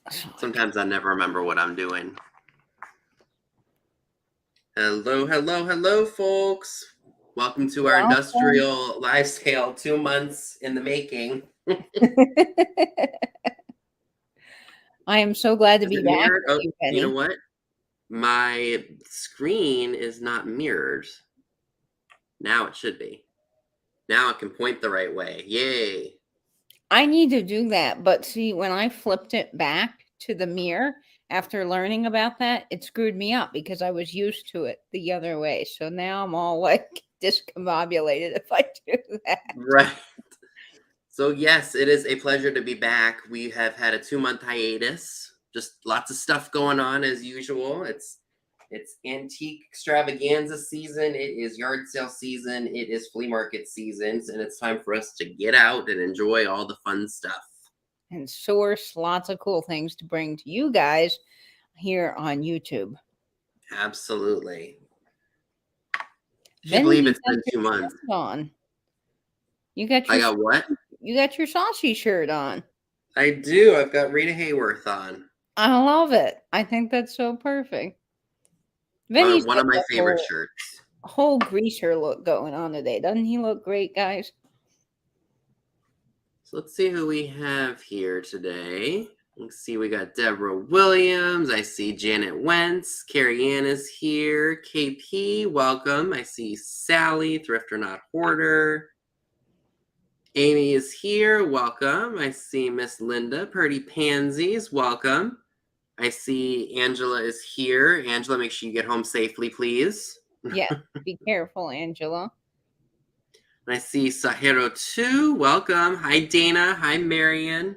Sometimes I never remember what I'm doing. Hello, hello, hello, folks. Welcome to our Welcome. industrial live sale, 2 months in the making. I am so glad to Is be it back mirrored? with Oh, you, you know Penny. what? My screen is not mirrored. Now it should be. Now it can point the right way. Yay. I need to do that, but see, when I flipped it back to the mirror after learning about that, it screwed me up because I was used to it the other way. So now I'm all like discombobulated if I do that. Right. So, yes, it is a pleasure to be back. We have had a 2 month hiatus. Just lots of stuff going on as usual. It's antique extravaganza season. It is yard sale season. It is flea market seasons, and it's time for us to get out and enjoy all the fun stuff. And source lots of cool things to bring to you guys here on YouTube. Absolutely. Can't Vinny, believe you it's got been your 2 months. shirt on. You got I your got what? you got your saucy shirt on. I do. I've got Rita Hayworth on. I love it. I think that's so perfect. Vinny's One got of my the favorite shirts. whole greaser look going on today. Doesn't he look great, guys? So let's see who we have here today. Let's see, we got Deborah Williams. I see Janet Wentz. Carrie Ann is here. KP, welcome. I see Sally, Thrifter Not Hoarder. Amy is here. Welcome. I see Miss Linda, Purdy Pansies. Welcome. I see Angela is here. Angela, make sure you get home safely, please. Yes. Be careful, Angela. I see Sahiro too. Welcome. Hi, Dana. Hi, Marion.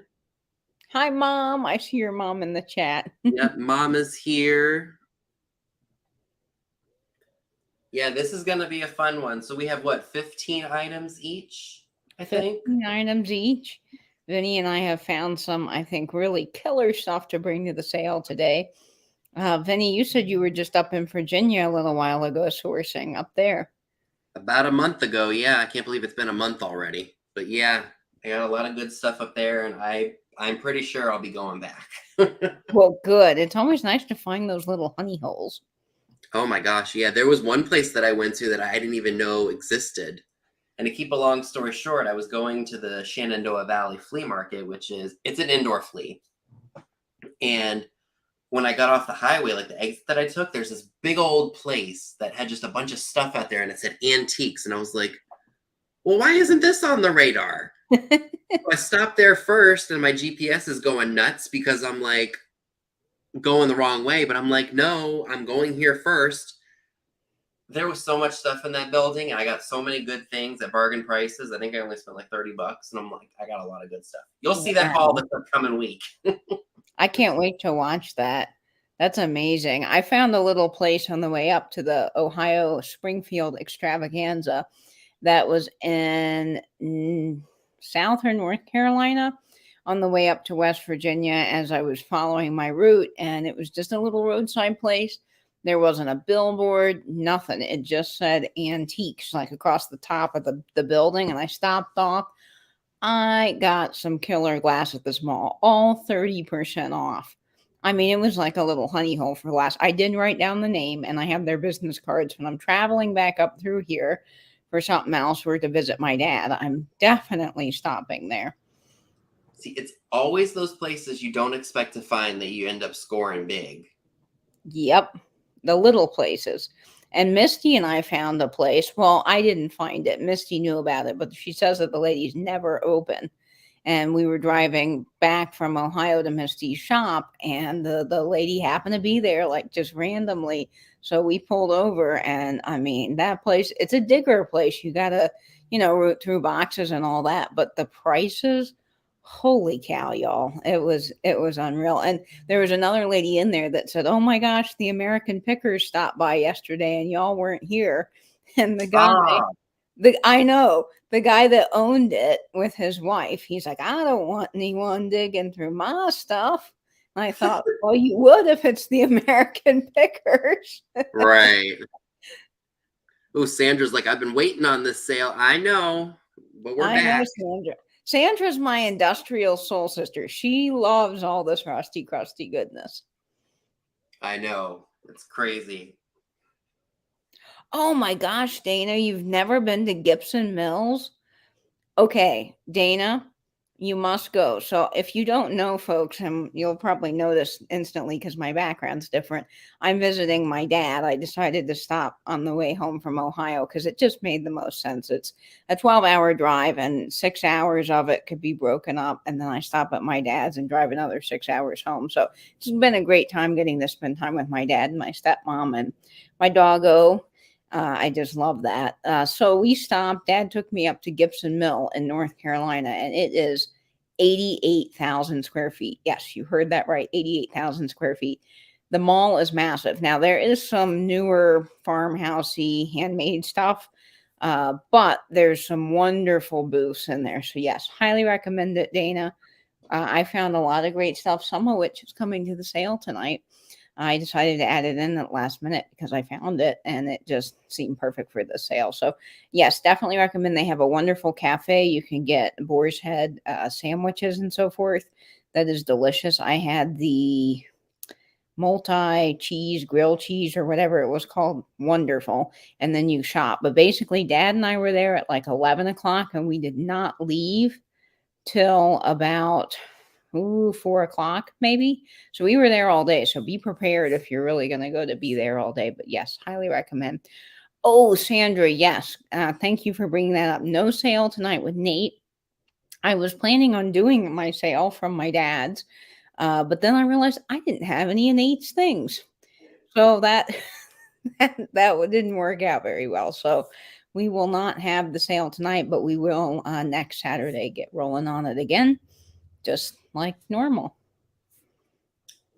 Hi, Mom. I see your mom in the chat. Yep, Mom is here. Yeah, this is going to be a fun one. So we have what, 15 items each, I think? 15 items each. Vinny and I have found some, I think, really killer stuff to bring to the sale today. Vinny, you said you were just up in Virginia a little while ago sourcing up there. About a month ago. Yeah, I can't believe it's been a month already. But yeah, I got a lot of good stuff up there, and I'm pretty sure I'll be going back. Well, good. It's always nice to find those little honey holes. Oh my gosh, yeah, there was one place that I went to that I didn't even know existed. And to keep a long story short, I was going to the Shenandoah Valley Flea Market, it's an indoor flea. And when I got off the highway, like the exit that I took, there's this big old place that had just a bunch of stuff out there and it said antiques. And I was like, well, why isn't this on the radar? So I stopped there first and my GPS is going nuts because I'm like going the wrong way. But I'm like, no, I'm going here first. There was so much stuff in that building and I got so many good things at bargain prices. I think I only spent like $30 and I'm like, I got a lot of good stuff. You'll see that haul this upcoming week. I can't wait to watch that. That's amazing. I found a little place on the way up to the Ohio Springfield extravaganza that was in South or North Carolina on the way up to West Virginia as I was following my route. And it was just a little roadside place. There wasn't a billboard, nothing. It just said antiques like across the top of the building. And I stopped off. I got some killer glass at this mall, all 30% off. I mean, it was like a little honey hole for glass. I did write down the name and I have their business cards when I'm traveling back up through here for something else or to visit my dad. I'm definitely stopping there. See, it's always those places you don't expect to find that you end up scoring big. Yep, the little places. And Misty and I found a place. Well, I didn't find it. Misty knew about it, but she says that the lady's never open. And we were driving back from Ohio to Misty's shop, and the lady happened to be there, like just randomly. So we pulled over, and I mean, that place, it's a digger place. You got to, root through boxes and all that. But the prices, holy cow, y'all. It was unreal. And there was another lady in there that said, "Oh my gosh, the American Pickers stopped by yesterday and y'all weren't here." And I know the guy that owned it with his wife, he's like, "I don't want anyone digging through my stuff." And I thought, well, you would if it's the American Pickers. Right. Oh, Sandra's like, I've been waiting on this sale. I know, but we're I know, back. Sandra. Sandra's my industrial soul sister. She loves all this rusty, crusty goodness. I know. It's crazy. Oh my gosh, Dana, you've never been to Gibson Mills? Okay, Dana, you must go. So, if you don't know, folks, and you'll probably know this instantly because my background's different, I'm visiting my dad. I decided to stop on the way home from Ohio because it just made the most sense. It's a 12-hour drive, and 6 hours of it could be broken up. And then I stop at my dad's and drive another 6 hours home. So, it's been a great time getting to spend time with my dad and my stepmom and my doggo. I just love that. So we stopped. Dad took me up to Gibson Mill in North Carolina, and it is 88,000 square feet. Yes, you heard that right. 88,000 square feet. The mall is massive. Now, there is some newer farmhousey handmade stuff, but there's some wonderful booths in there. So, yes, highly recommend it, Dana. I found a lot of great stuff, some of which is coming to the sale tonight. I decided to add it in at the last minute because I found it and it just seemed perfect for the sale. So, yes, definitely recommend. They have a wonderful cafe. You can get boar's head sandwiches and so forth. That is delicious. I had the multi cheese, grilled cheese, or whatever it was called. Wonderful. And then you shop. But basically, Dad and I were there at like 11 o'clock and we did not leave till about 4 o'clock maybe. So we were there all day. So be prepared if you're really going to go to be there all day. But yes, highly recommend. Oh, Sandra, yes. Thank you for bringing that up. No sale tonight with Nate. I was planning on doing my sale from my dad's, but then I realized I didn't have any of Nate's things. So that that didn't work out very well. So we will not have the sale tonight, but we will next Saturday get rolling on it again, just like normal.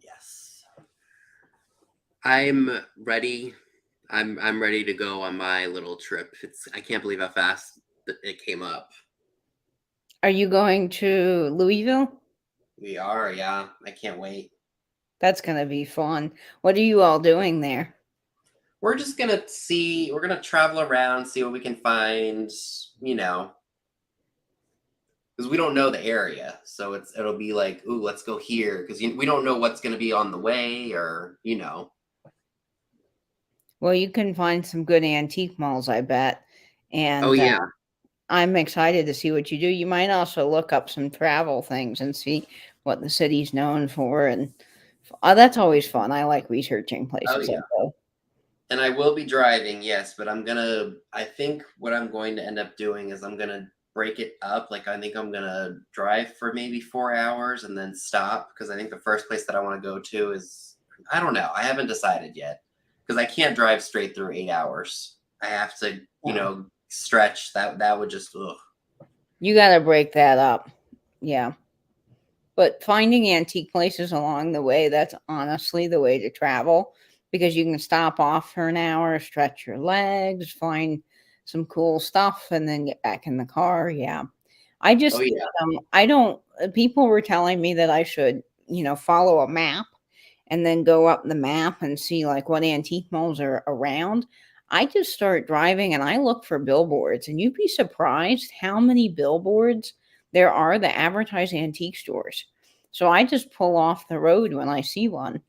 Yes. I'm ready. I'm ready to go on my little trip. I can't believe how fast it came up. Are you going to Louisville? We are, yeah. I can't wait. That's going to be fun. What are you all doing there? We're just gonna see. We're gonna travel around, see what we can find. Because we don't know the area, so it'll be like, ooh, let's go here, because we don't know what's gonna be on the way, or. Well, you can find some good antique malls, I bet. Oh And yeah. I'm excited to see what you do. You might also look up some travel things and see what the city's known for. And that's always fun. I like researching Oh places like yeah. that. And I will be driving, yes, but I think what I'm going to end up doing is I'm gonna break it up. Like, I think I'm gonna drive for maybe 4 hours and then stop, because I think the first place that I want to go to is, I don't know. I haven't decided yet, because I can't drive straight through 8 hours. I have to, stretch. That would just, ugh. You got to break that up. Yeah. But finding antique places along the way, that's honestly the way to travel, because you can stop off for an hour, stretch your legs, find some cool stuff, and then get back in the car. Yeah. I Oh just, yeah. I don't, people were telling me that I should, follow a map and then go up the map and see like what antique malls are around. I just start driving and I look for billboards, and you'd be surprised how many billboards there are that advertise antique stores. So I just pull off the road when I see one.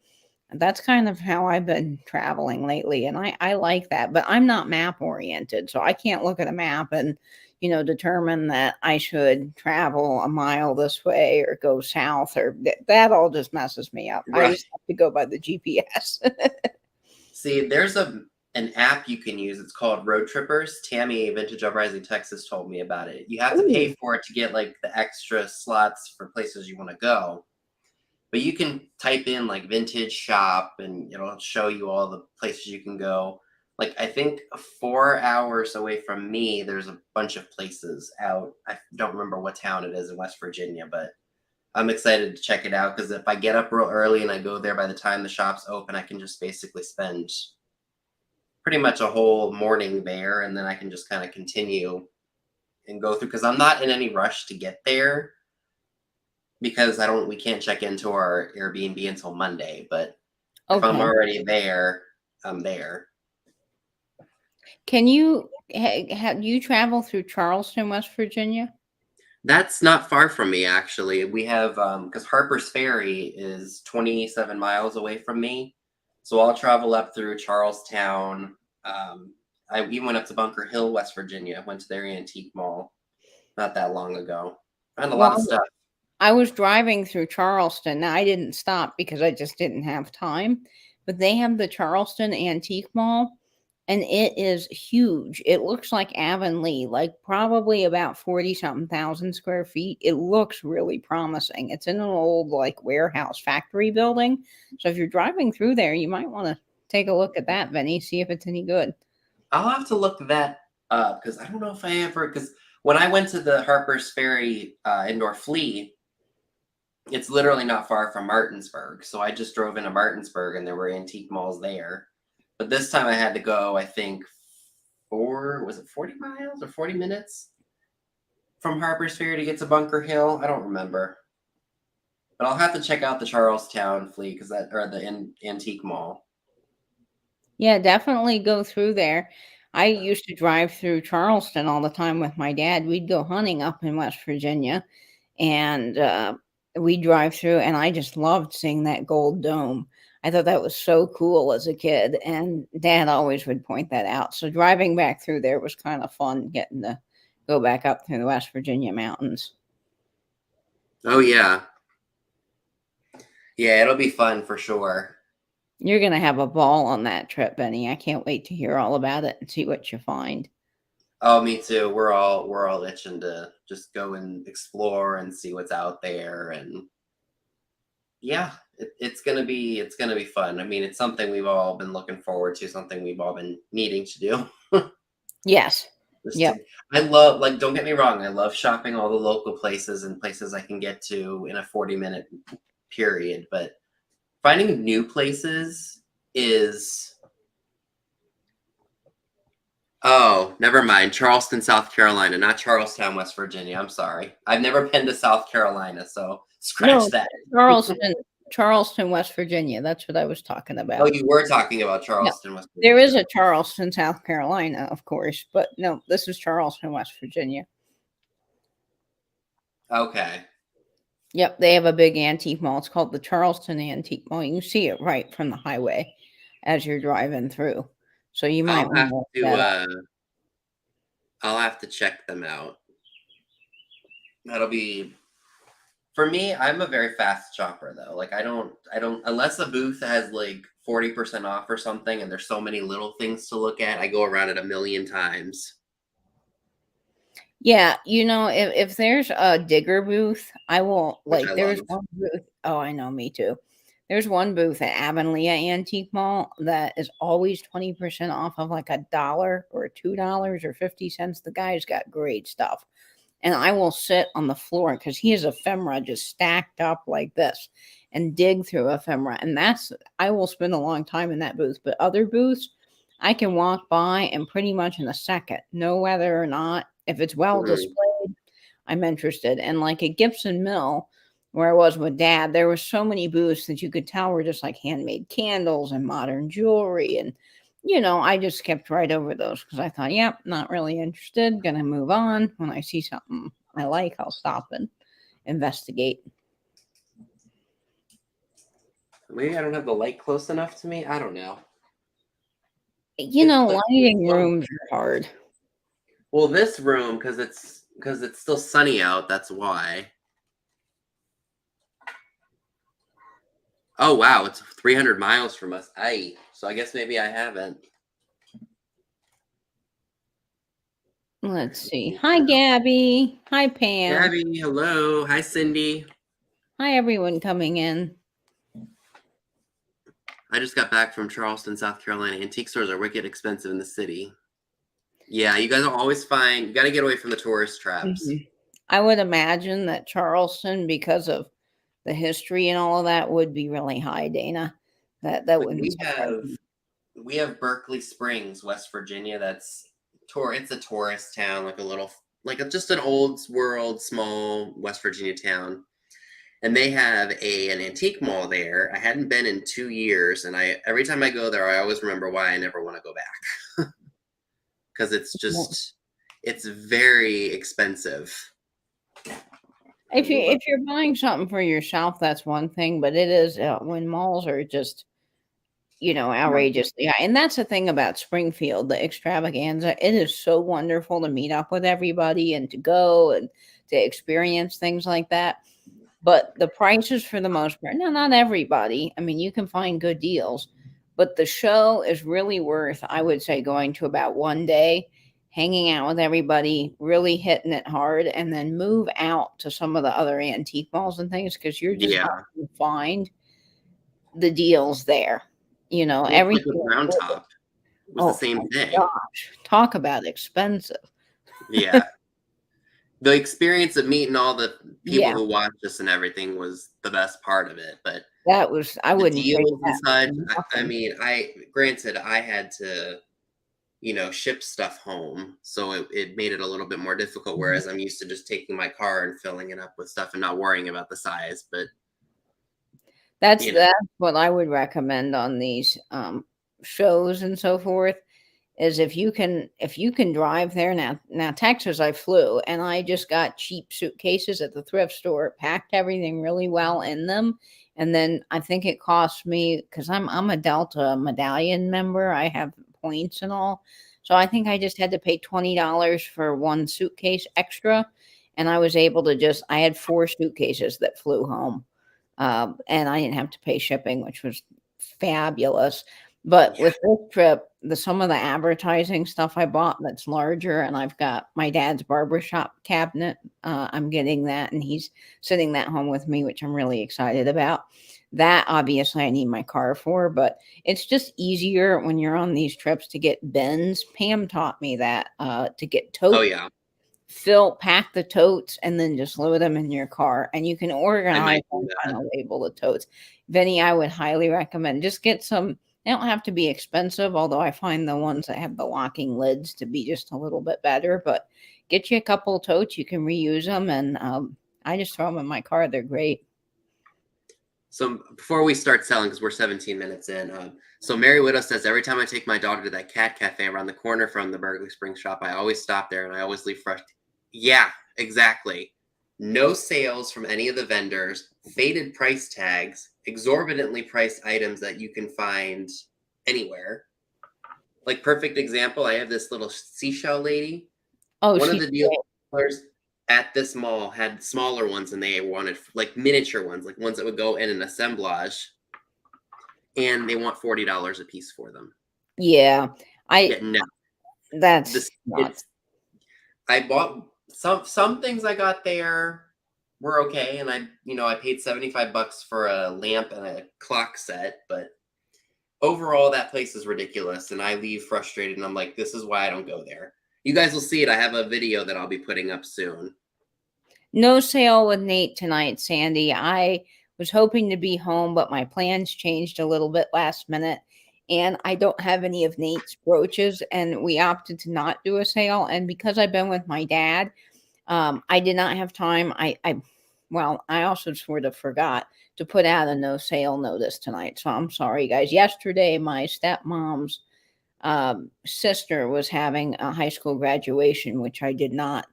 And that's kind of how I've been traveling lately. And I like that, but I'm not map oriented. So I can't look at a map and, determine that I should travel a mile this way or go south, or that all just messes me up. I Right. just have to go by the GPS. See, there's an app you can use. It's called Road Trippers. Tammy, Vintage Uprising Texas, told me about it. You have to pay Ooh. for it to get like the extra slots for places you want to go. But you can type in like vintage shop and it'll show you all the places you can go. Like, I think 4 hours away from me, there's a bunch of places out. I don't remember what town it is in West Virginia, but I'm excited to check it out, because if I get up real early and I go there by the time the shop's open, I can just basically spend pretty much a whole morning there, and then I can just kind of continue and go through, because I'm not in any rush to get there, because we can't check into our Airbnb until Monday, but if I'm Okay. already there, I'm there. Can you have you travel through Charleston, West Virginia? That's not far from me, actually. We have, because Harper's Ferry is 27 miles away from me. So I'll travel up through Charlestown. I even went up to Bunker Hill, West Virginia, went to their antique mall not that long ago. Found a lot of Well, stuff. I was driving through Charleston. Now, I didn't stop because I just didn't have time, but they have the Charleston Antique Mall, and it is huge. It looks like Avonlea, like probably about 40 something thousand square feet. It looks really promising. It's in an old, like, warehouse factory building. So if you're driving through there, you might want to take a look at that, Benny, see if it's any good. I'll have to look that up because I don't know if I ever, because when I went to the Harper's Ferry indoor flea, it's literally not far from Martinsburg. So I just drove into Martinsburg and there were antique malls there. But this time I had to go, I think, was it 40 miles or 40 minutes from Harper's Ferry to get to Bunker Hill? I don't remember. But I'll have to check out the Charlestown flea because that, or the antique mall. Yeah, definitely go through there. I used to drive through Charleston all the time with my dad. We'd go hunting up in West Virginia, and we'd drive through, and I just loved seeing that gold dome. I thought that was so cool as a kid, and Dad always would point that out. So driving back through there was kind of fun, getting to go back up through the West Virginia mountains. Oh, yeah. Yeah, it'll be fun for sure. You're gonna have a ball on that trip, Benny. I can't wait to hear all about it and see what you find. Oh, me too. We're all itching to just go and explore and see what's out there, and yeah, it's gonna be fun. I mean, it's something we've all been looking forward to, something we've all been needing to do. Yes. Just Yep. to, I love, like, don't get me wrong, I love shopping all the local places and places I can get to in a 40-minute period, but finding new places is, oh, never mind. Charleston, South Carolina, not Charlestown, West Virginia. I'm sorry. I've never been to South Carolina, so scratch No, that. Charleston, West Virginia. That's what I was talking Oh, about. you were talking about No, Charleston, West there is Virginia. a Charleston, South Carolina, of course, but no, this is Charleston, West Virginia. Okay. Yep, they have a big antique mall. It's called the Charleston Antique Mall. You can see it right from the highway as you're driving through. So you might I'll want have to look to that up. I'll have to check them out. That'll be, for me, I'm a very fast shopper though. Like I don't unless a booth has like 40% off or something and there's so many little things to look at, I go around it a million times, Yeah, if there's a digger booth, I will which I like love. there's one booth. Oh, I know, me too. There's one booth at Avonlea Antique Mall that is always 20% off of like $1 or $2 or 50 cents. The guy's got great stuff. And I will sit on the floor because he has ephemera just stacked up like this and dig through ephemera. And I will spend a long time in that booth. But other booths, I can walk by and pretty much in a second, know whether or not, if it's well Mhm. displayed, I'm interested. And like at Gibson Mill, where I was with Dad, there were so many booths that you could tell were just like handmade candles and modern jewelry. And, I just skipped right over those because I thought, yep, not really interested. Gonna move on. When I see something I like, I'll stop and investigate. Maybe I don't have the light close enough to me. I don't know. It's the Lighting oh, rooms are hard. well, this room because it's still sunny out. That's why. Oh wow, it's 300 miles from us. So I guess maybe I haven't. Let's see. Hi, Gabby. Hi, Pam. Gabby, hello. Hi, Cindy. Hi, everyone coming in. I just got back from Charleston, South Carolina. Antique stores are wicked expensive in the city. Yeah, you guys will always find, you got to get away from the tourist traps. Mhm. I would imagine that Charleston, because of the history and all of that, would be really high, Dana. That Like wouldn't surprise me. we have Berkeley Springs, West Virginia. It's a tourist town, like a little, just an old world, small West Virginia town. And they have an antique mall there. I hadn't been in 2 years, and every time I go there, I always remember why I never want to go back because Well, it's very expensive. If you're buying something for yourself, that's one thing, but it is when malls are just outrageously high. And that's the thing about Springfield, the extravaganza. It is so wonderful to meet up with everybody and to go and to experience things like that. But the prices, for the most part, no, not everybody. I mean, you can find good deals, but the show is really worth, I would say, going to about one day, hanging out with everybody, really hitting it hard, and then move out to some of the other antique malls and things because you're just not Yeah. going to find the deals there. Well, it's like Everything. with Brown Top. It was the Oh same my thing. gosh, talk about expensive. Yeah. The experience of meeting all the people Yeah, who watched us and everything was the best part of it. But I the wouldn't trade deals and that such, for I nothing. mean, granted, I had to, ship stuff home. So it made it a little bit more difficult. Mhm. Whereas I'm used to just taking my car and filling it up with stuff and not worrying about the size. But, you know, That's what I would recommend on these, shows and so forth, is if you can drive there. Now Texas, I flew, and I just got cheap suitcases at the thrift store, packed everything really well in them, and then I think it cost me, because I'm a Delta Medallion member, I have points and all, so I think I just had to pay $20 for one suitcase extra, and I was able to just I had 4 suitcases that flew home. And I didn't have to pay shipping, which was fabulous. But yeah. with this trip, some of the advertising stuff I bought that's larger, and I've got my dad's barbershop cabinet. I'm getting that, and he's sitting that home with me, which I'm really excited about. That obviously I need my car for, but it's just easier when you're on these trips to get bins. Pam taught me that to get Oh, tote yeah. pack the totes and then just load them in your car, and you can I organize might do them, kind that. of label the totes. Vinny, I would highly recommend just get some. They don't have to be expensive, although I find the ones that have the locking lids to be just a little bit better. But get you a couple totes, you can reuse them, and I just throw them in my car. They're great. So before we start selling, because we're 17 minutes in, so Mary Widow says every time I take my daughter to that cat cafe around the corner from the Berkeley Springs shop, I always stop there and I always leave fresh. Yeah, exactly. No sales from any of the vendors, faded price tags, exorbitantly priced items that you can find anywhere. Like perfect example, I have this little seashell lady. Oh, One of she's the great. dealers at this mall had smaller ones and they wanted like miniature ones, like ones that would go in an assemblage, and they want $40 a piece for them. Yeah, Yeah, I no. that's This nuts. it's I bought some things I got there were okay, and I paid 75 bucks for a lamp and a clock set, but overall that place is ridiculous and I leave frustrated and I'm like, this is why I don't go there. You guys will see it. I have a video that I'll be putting up soon. No sale with Nate tonight, Sandy. I was hoping to be home, but my plans changed a little bit last minute. And I don't have any of Nate's brooches, and we opted to not do a sale. And because I've been with my dad, I did not have time. Well, I also sort of forgot to put out a no sale notice tonight. So I'm sorry, guys. Yesterday, my stepmom's sister was having a high school graduation, which I did not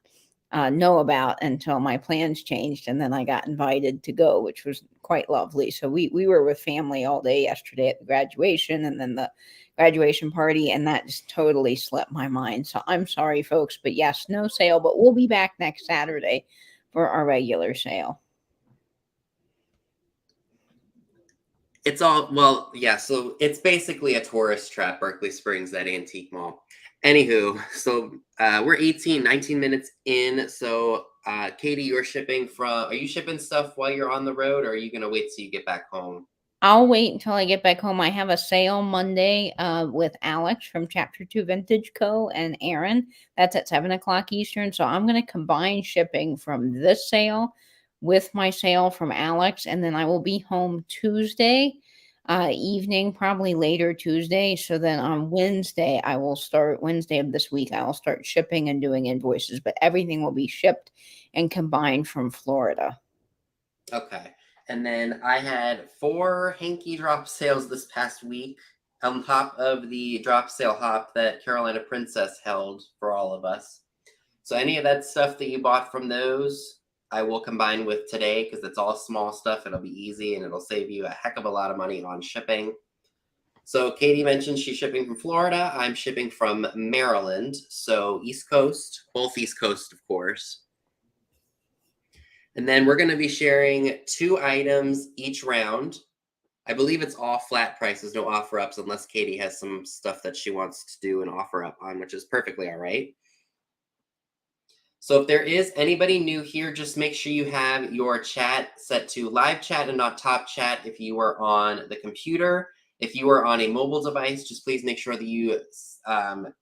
know about until my plans changed, and then I got invited to go, which was quite lovely. So we were with family all day yesterday at the graduation, and then the graduation party, and that just totally slipped my mind. So I'm sorry, folks, but yes, no sale, but we'll be back next Saturday for our regular sale. It's all well, yeah. So it's basically a tourist trap, Berkeley Springs, that antique mall. Anywho, so we're 19 minutes in. So Katie, are you shipping stuff while you're on the road, or are you gonna wait till you get back home? I'll wait until I get back home. I have a sale Monday with Alex from Chapter 2 Vintage Co. and Aaron. That's at 7 o'clock Eastern. So I'm going to combine shipping from this sale with my sale from Alex. And then I will be home Tuesday evening, probably later Tuesday. So then on Wednesday, Wednesday of this week, I will start shipping and doing invoices. But everything will be shipped and combined from Florida. Okay. And then I had 4 hanky drop sales this past week on top of the drop sale hop that Carolina Princess held for all of us. So any of that stuff that you bought from those, I will combine with today because it's all small stuff. It'll be easy and it'll save you a heck of a lot of money on shipping. So Katie mentioned she's shipping from Florida. I'm shipping from Maryland. So East Coast, both East Coast, of course. And then we're going to be sharing 2 items each round. I believe it's all flat prices, no offer ups, unless Katie has some stuff that she wants to do an offer up on, which is perfectly all right. So if there is anybody new here, just make sure you have your chat set to live chat and not top chat if you are on the computer. If you are on a mobile device, just please make sure that you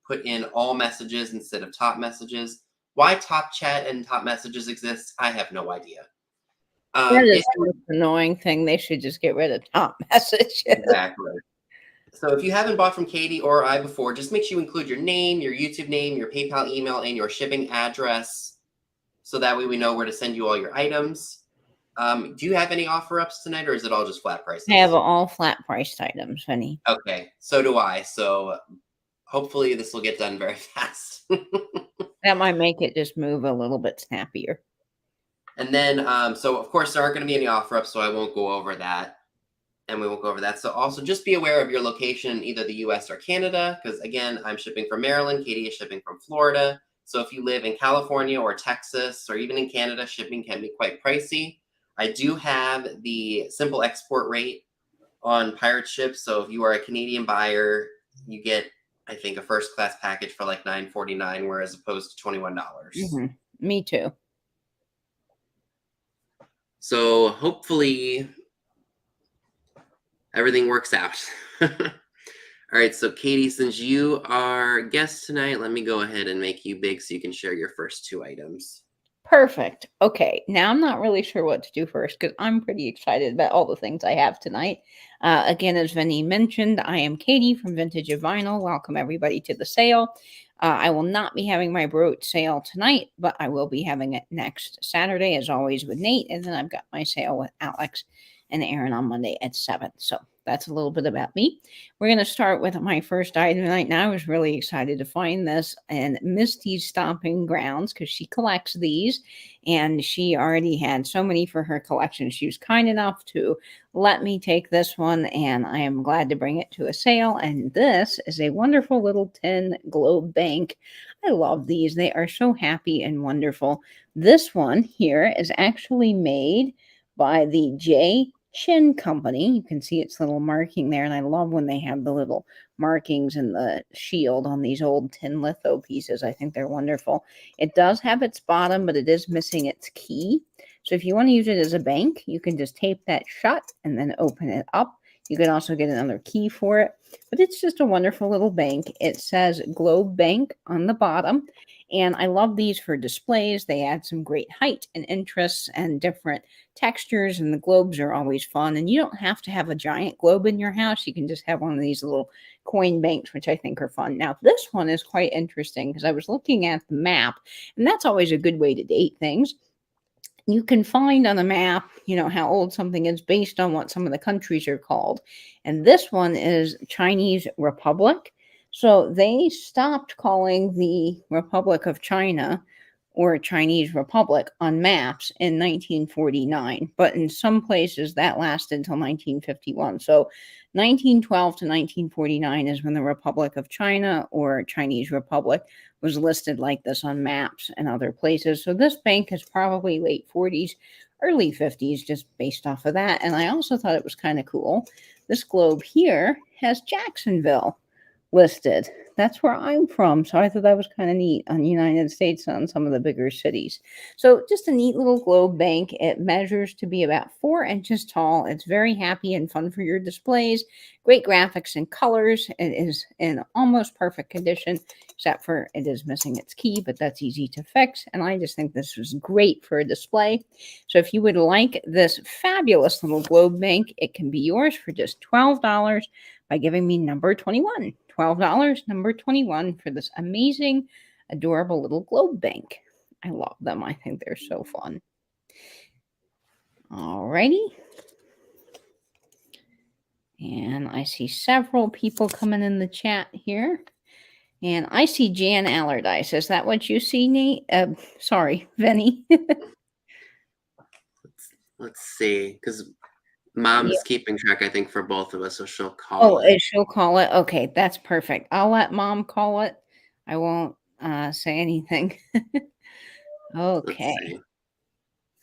put in all messages instead of top messages. Why top chat and top messages exist, I have no idea. That is the most annoying thing. They should just get rid of top messages. Exactly. So if you haven't bought from Katie or I before, just make sure you include your name, your YouTube name, your PayPal email, and your shipping address. So that way we know where to send you all your items. Do you have any offer ups tonight, or is it all just flat prices? I have all flat priced items, honey. Okay, so do I. So hopefully this will get done very fast. That might make it just move a little bit snappier. And then, so of course there aren't going to be any offer ups, so I won't go over that. And we won't go over that. So also just be aware of your location, either the US or Canada, because again, I'm shipping from Maryland, Katie is shipping from Florida. So if you live in California or Texas, or even in Canada, shipping can be quite pricey. I do have the simple export rate on pirate ships. So if you are a Canadian buyer, you get, I think, a first class package for like $9.49, whereas opposed to $21. Mm-hmm. Me too. So hopefully everything works out. All right, so Katie, since you are guest tonight, let me go ahead and make you big so you can share your first 2 items. Perfect. Okay, now I'm not really sure what to do first because I'm pretty excited about all the things I have tonight. Again, as Vinny mentioned, I am Katie from Vintage of Vinyl. Welcome everybody to the sale. I will not be having my brooch sale tonight, but I will be having it next Saturday, as always, with Nate. And then I've got my sale with Alex and Aaron on Monday at 7. So that's a little bit about me. We're going to start with my first item tonight. Now, I was really excited to find this in Misty's Stomping Grounds because she collects these and she already had so many for her collection. She was kind enough to let me take this one, and I am glad to bring it to a sale. And this is a wonderful little tin globe bank. I love these. They are so happy and wonderful. This one here is actually made by the J. Chin Company. You can see its little marking there, and I love when they have the little markings and the shield on these old tin litho pieces. I think they're wonderful. It does have its bottom, but it is missing its key. So if you want to use it as a bank, you can just tape that shut and then open it up. You can also get another key for it, but it's just a wonderful little bank. It says Globe Bank on the bottom, and I love these for displays. They add some great height and interest and different textures, and the globes are always fun. And you don't have to have a giant globe in your house. You can just have one of these little coin banks, which I think are fun. Now, this one is quite interesting because I was looking at the map, and that's always a good way to date things. You can find on the map, how old something is based on what some of the countries are called. And this one is Chinese Republic. So they stopped calling the Republic of China or Chinese Republic on maps in 1949. But in some places that lasted until 1951. So 1912 to 1949 is when the Republic of China or Chinese Republic was listed like this on maps and other places. So this bank is probably late 40s, early 50s, just based off of that. And I also thought it was kind of cool. This globe here has Jacksonville listed. That's where I'm from. So I thought that was kind of neat on the United States on some of the bigger cities. So just a neat little globe bank. It measures to be about 4 inches tall. It's very happy and fun for your displays. Great graphics and colors. It is in almost perfect condition, except for it is missing its key, but that's easy to fix. And I just think this was great for a display. So if you would like this fabulous little globe bank, it can be yours for just $12 by giving me number 21. $12, number 21, for this amazing, adorable little globe bank. I love them. I think they're so fun. Alrighty. And I see several people coming in the chat here. And I see Jan Allardyce. Is that what you see, Nate? Sorry, Vinny. Let's see, because Mom Yeah. is keeping track, I think, for both of us, so she'll call Oh, it. she'll call it? Okay, that's perfect. I'll let Mom call it. I won't, say anything. Let's Okay. see.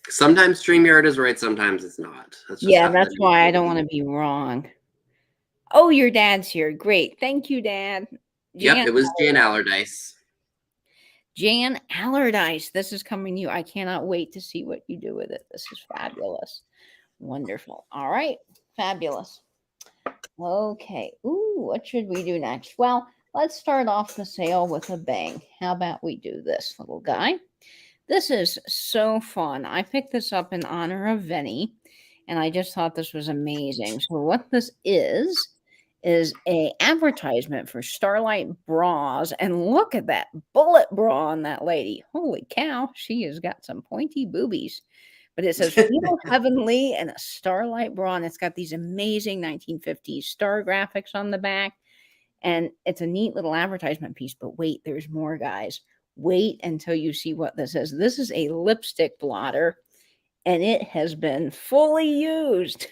Sometimes StreamYard is right, sometimes it's not. That's just Yeah, how that's the why I don't wanna be wrong. Oh, your dad's here. Great. Thank you, Dad. Yep, Jan it was Jan Allardyce. Jan Allardyce. This is coming to you. I cannot wait to see what you do with it. This is fabulous. Wonderful. All right. Fabulous. Okay. Ooh, what should we do next? Well, let's start off the sale with a bang. How about we do this, little guy? This is so fun. I picked this up in honor of Vinny, and I just thought this was amazing. So what this is a advertisement for Starlight bras, and look at that bullet bra on that lady. Holy cow, she has got some pointy boobies. But it says feel heavenly and a starlight bra, and it's got these amazing 1950s star graphics on the back. And it's a neat little advertisement piece. But wait, there's more, guys. Wait until you see what this is. This is a lipstick blotter, and it has been fully used.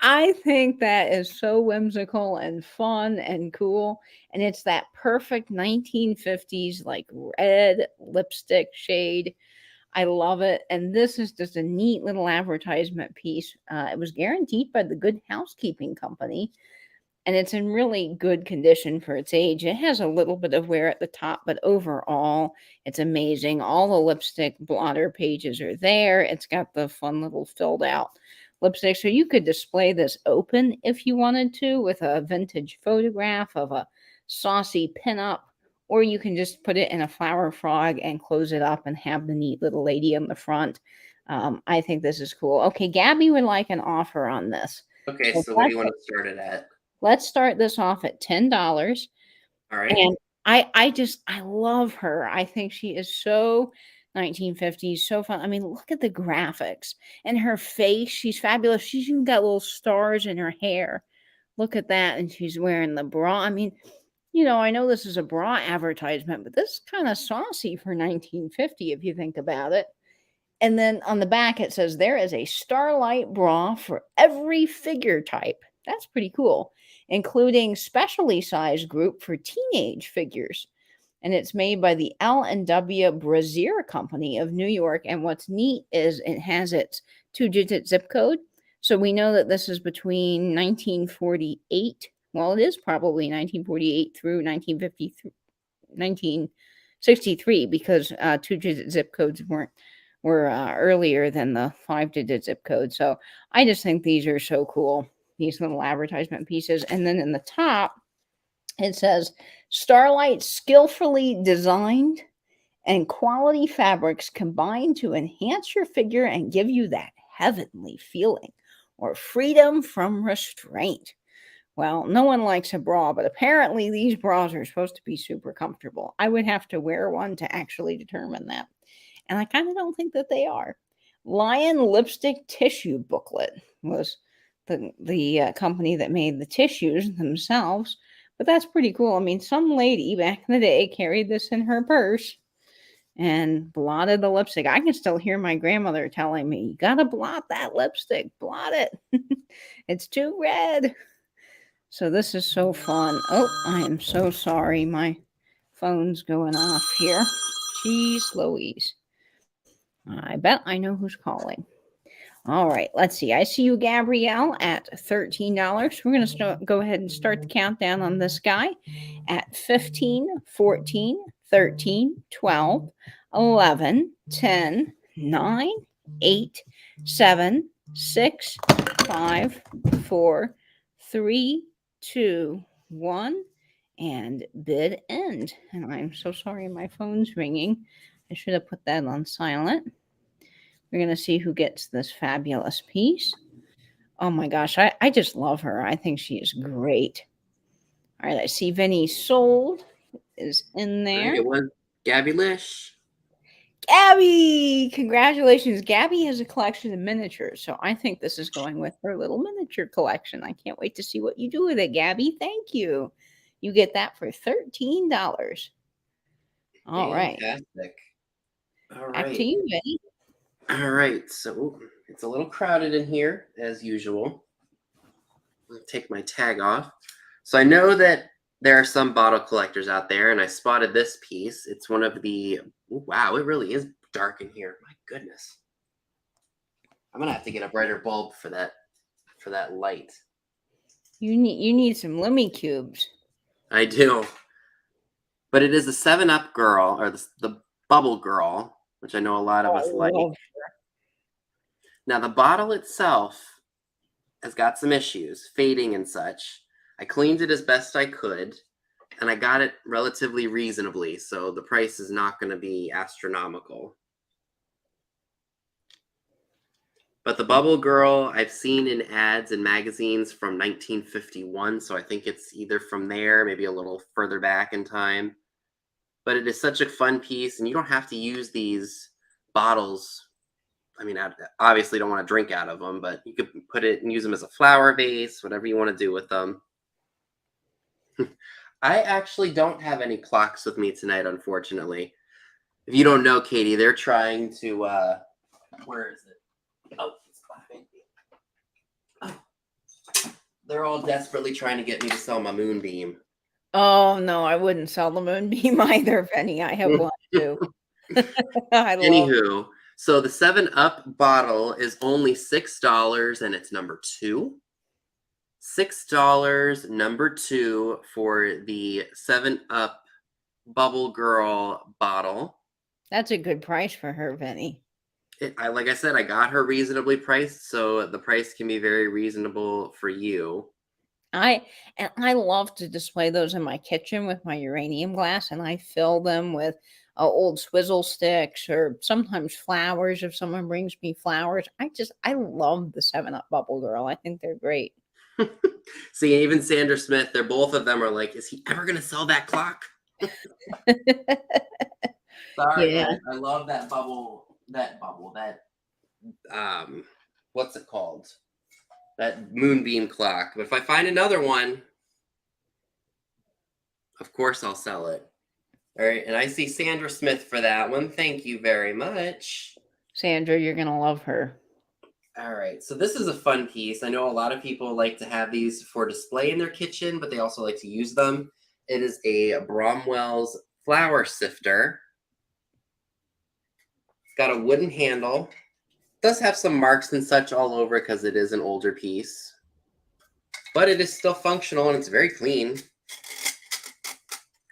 I think that is so whimsical and fun and cool. And it's that perfect 1950s, like red lipstick shade. I love it. And this is just a neat little advertisement piece. It was guaranteed by the Good Housekeeping Company, and it's in really good condition for its age. It has a little bit of wear at the top, but overall, it's amazing. All the lipstick blotter pages are there. It's got the fun little filled out lipstick. So you could display this open if you wanted to with a vintage photograph of a saucy pinup, or you can just put it in a flower frog and close it up and have the neat little lady on the front. I think this is cool. Okay, Gabby would like an offer on this. Okay, So so what do you want to start it at? let's start this off at $10. All right. And I love her. I think she is so 1950s, so fun. I mean, look at the graphics and her face. She's fabulous. She's even got little stars in her hair. Look at that. And she's wearing the bra. I mean, I know this is a bra advertisement, but this is kind of saucy for 1950 if you think about it. And then on the back, it says there is a Starlight bra for every figure type. That's pretty cool, including specially sized group for teenage figures. And it's made by the L&W Brazier Company of New York. And what's neat is it has its 2-digit zip code. So we know that this is between 1948. Well, it is probably 1948 through 1953, 1963, because 2-digit zip codes were earlier than the 5-digit zip code. So I just think these are so cool, these little advertisement pieces. And then in the top, it says Starlight skillfully designed and quality fabrics combined to enhance your figure and give you that heavenly feeling or freedom from restraint. Well, no one likes a bra, but apparently these bras are supposed to be super comfortable. I would have to wear one to actually determine that. And I kind of don't think that they are. Lion Lipstick Tissue Booklet was the company that made the tissues themselves. But that's pretty cool. I mean, some lady back in the day carried this in her purse and blotted the lipstick. I can still hear my grandmother telling me, "You gotta blot that lipstick, blot it. It's too red." So this is so fun. Oh, I am so sorry. My phone's going off here. Jeez Louise. I bet I know who's calling. All right, let's see. I see you, Gabrielle, at $13. We're going to go ahead and start the countdown on this guy at 15, 14, 13, 12, 11, 10, 9, 8, 7, 6, 5, 4, 3, 2, 1, and bid end. And I'm so sorry my phone's ringing. I should have put that on silent. We're going to see who gets this fabulous piece. Oh my gosh, I just love her. I think she is great. All right, I see Vinny Sold is in All there. right, it was Gabby Lish. Gabby! Congratulations. Gabby has a collection of miniatures, so I think this is going with her little miniature collection. I can't wait to see what you do with it, Gabby. Thank you. You get that for $13. All right. Fantastic. All Back to right. you, Vinny. All right. So It's a little crowded in here, as usual. I'll take my tag off. So I know that there are some bottle collectors out there, and I spotted this piece. It's one of the... Ooh, wow, it really is dark in here. My goodness. I'm going to have to get a brighter bulb for that light. You need some Lemmy cubes. I do. But it is the 7-Up girl, or the Bubble Girl, which I know a lot of us like. Now, the bottle itself has got some issues, fading and such. I cleaned it as best I could, and I got it relatively reasonably, so the price is not going to be astronomical. But the Bubble Girl, I've seen in ads and magazines from 1951, so I think it's either from there, maybe a little further back in time. But it is such a fun piece, and you don't have to use these bottles. I mean, I obviously don't want to drink out of them, but you could put it and use them as a flower vase, whatever you want to do with them. I actually don't have any clocks with me tonight, unfortunately. If you don't know, Katie, they're trying to, where is it? Oh, it's behind me. Oh. They're all desperately trying to get me to sell my Moonbeam. Oh, no, I wouldn't sell the Moonbeam either, Penny. I have one too. Anywho, so the 7-Up bottle is only $6, and it's number 2. $6, number 2 for the 7-Up Bubble Girl bottle. That's a good price for her, Penny. Like I said, I got her reasonably priced, so the price can be very reasonable for you. I love to display those in my kitchen with my uranium glass, and I fill them with old swizzle sticks or sometimes flowers if someone brings me flowers. I love the 7-Up Bubble Girl. I think they're great. See, even Sandra Smith, both of them are like, is he ever going to sell that clock? Sorry, Yeah. guys. I love that what's it called? That Moonbeam clock. But if I find another one, of course I'll sell it. All right, and I see Sandra Smith for that one. Thank you very much. Sandra, you're going to love her. All right, so this is a fun piece. I know a lot of people like to have these for display in their kitchen, but they also like to use them. It is a Bromwell's flour sifter. It's got a wooden handle. It does have some marks and such all over because it is an older piece. But it is still functional and it's very clean.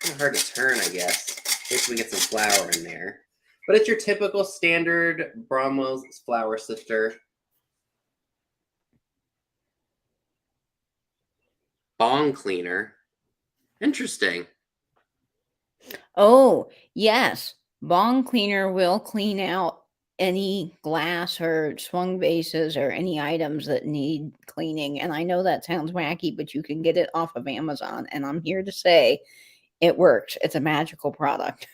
Kind of hard to turn, I guess. If we get some flour in there. But it's your typical standard Bromwell's flour sifter. Bong cleaner. Interesting. Oh, yes. Bong cleaner will clean out any glass or swung vases or any items that need cleaning. And I know that sounds wacky, but you can get it off of Amazon. And I'm here to say it works. It's a magical product.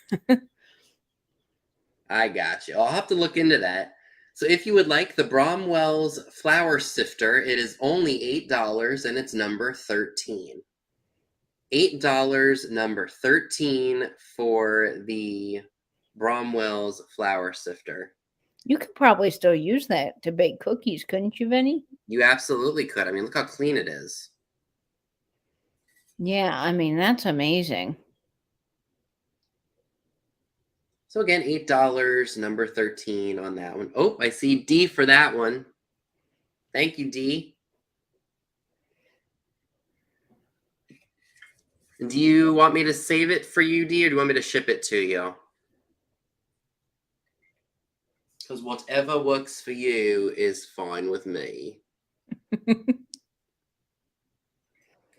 I got you. I'll have to look into that. So if you would like the Bromwell's flour sifter, it is only $8 and it's number 13. $8, number 13 for the Bromwell's flour sifter. You could probably still use that to bake cookies, couldn't you, Vinny? You absolutely could. I mean, look how clean it is. Yeah, I mean, that's amazing. So again, $8, number 13 on that one. Oh, I see D for that one. Thank you, D. Do you want me to save it for you, D, or do you want me to ship it to you? Because whatever works for you is fine with me. All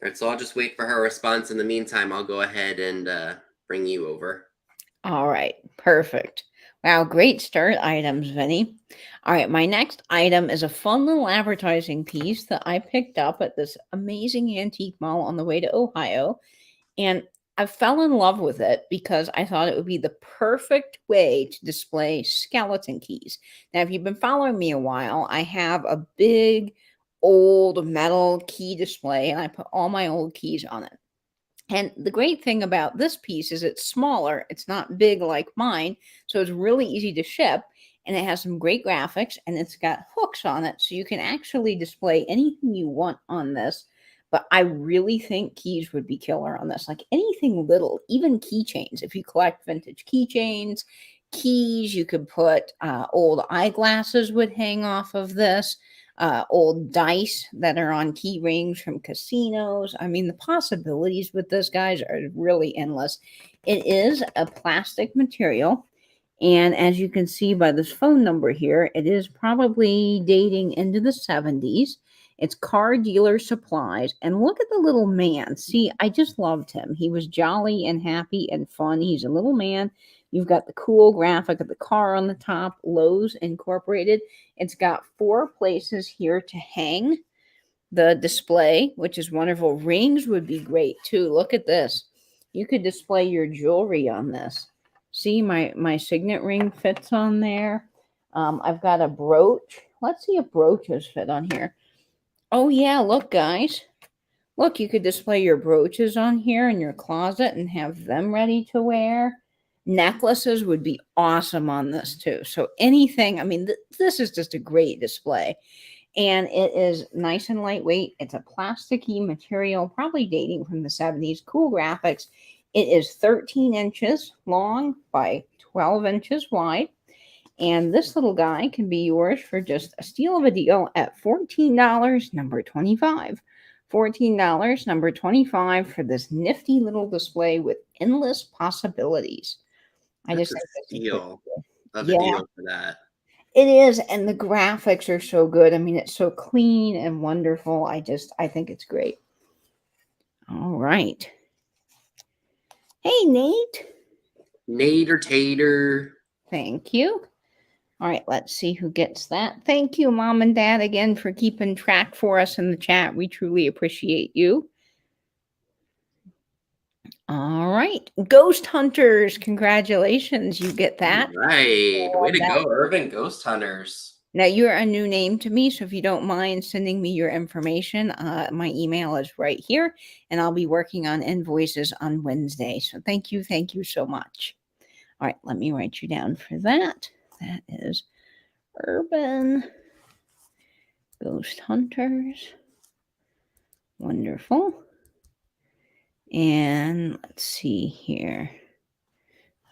right, so I'll just wait for her response. In the meantime, I'll go ahead and bring you over. All right, perfect. Wow, great start items, Vinny. All right, my next item is a fun little advertising piece that I picked up at this amazing antique mall on the way to Ohio. And I fell in love with it because I thought it would be the perfect way to display skeleton keys. Now, if you've been following me a while, I have a big old metal key display and I put all my old keys on it. And the great thing about this piece is it's smaller. It's not big like mine, so it's really easy to ship. and it has some great graphics, and it's got hooks on it, so you can actually display anything you want on this. But I really think keys would be killer on this, like anything little, even keychains. If you collect vintage keychains, keys, you could put old eyeglasses would hang off of this, old dice that are on key rings from casinos. I mean, the possibilities with this, guys, are really endless. It is a plastic material. And as you can see by this phone number here, it is probably dating into the 70s. It's car dealer supplies. And look at the little man. See, I just loved him. He was jolly and happy and fun. He's a little man. You've got the cool graphic of the car on the top, Lowe's Incorporated. It's got 4 places here to hang the display, which is wonderful. Rings would be great too. Look at this. You could display your jewelry on this. See, my signet ring fits on there. I've got a brooch. Let's see if brooches fit on here. Oh, yeah, look, guys. Look, you could display your brooches on here in your closet and have them ready to wear. Necklaces would be awesome on this, too. So anything, I mean, this is just a great display. And it is nice and lightweight. It's a plasticky material, probably dating from the 70s. Cool graphics. It is 13 inches long by 12 inches wide. And this little guy can be yours for just a steal of a deal at $14, number 25. $14, number 25 for this nifty little display with endless possibilities. I That's just a think this is pretty steal cool. of a deal for that. It is, and the graphics are so good. I mean, it's so clean and wonderful. I think it's great. All right. Hey, Nate. Nader Tater. Thank you. All right, let's see who gets that. Thank you, Mom and Dad, again for keeping track for us in the chat. We truly appreciate you. All right. Ghost Hunters, congratulations. You get that. Right. Way to that- go, Urban Ghost Hunters. Now, you're a new name to me, so if you don't mind sending me your information, my email is right here, and I'll be working on invoices on Wednesday. So thank you so much. All right, let me write you down for that. That is Urban Ghost Hunters. Wonderful. And let's see here.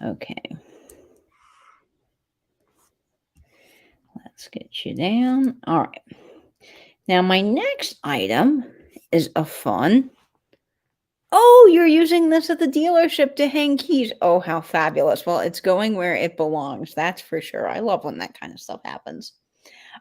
Okay. Let's get you down. All right. Now, my next item is a fun. Oh, you're using this at the dealership to hang keys. Oh, how fabulous. Well, it's going where it belongs. That's for sure. I love when that kind of stuff happens.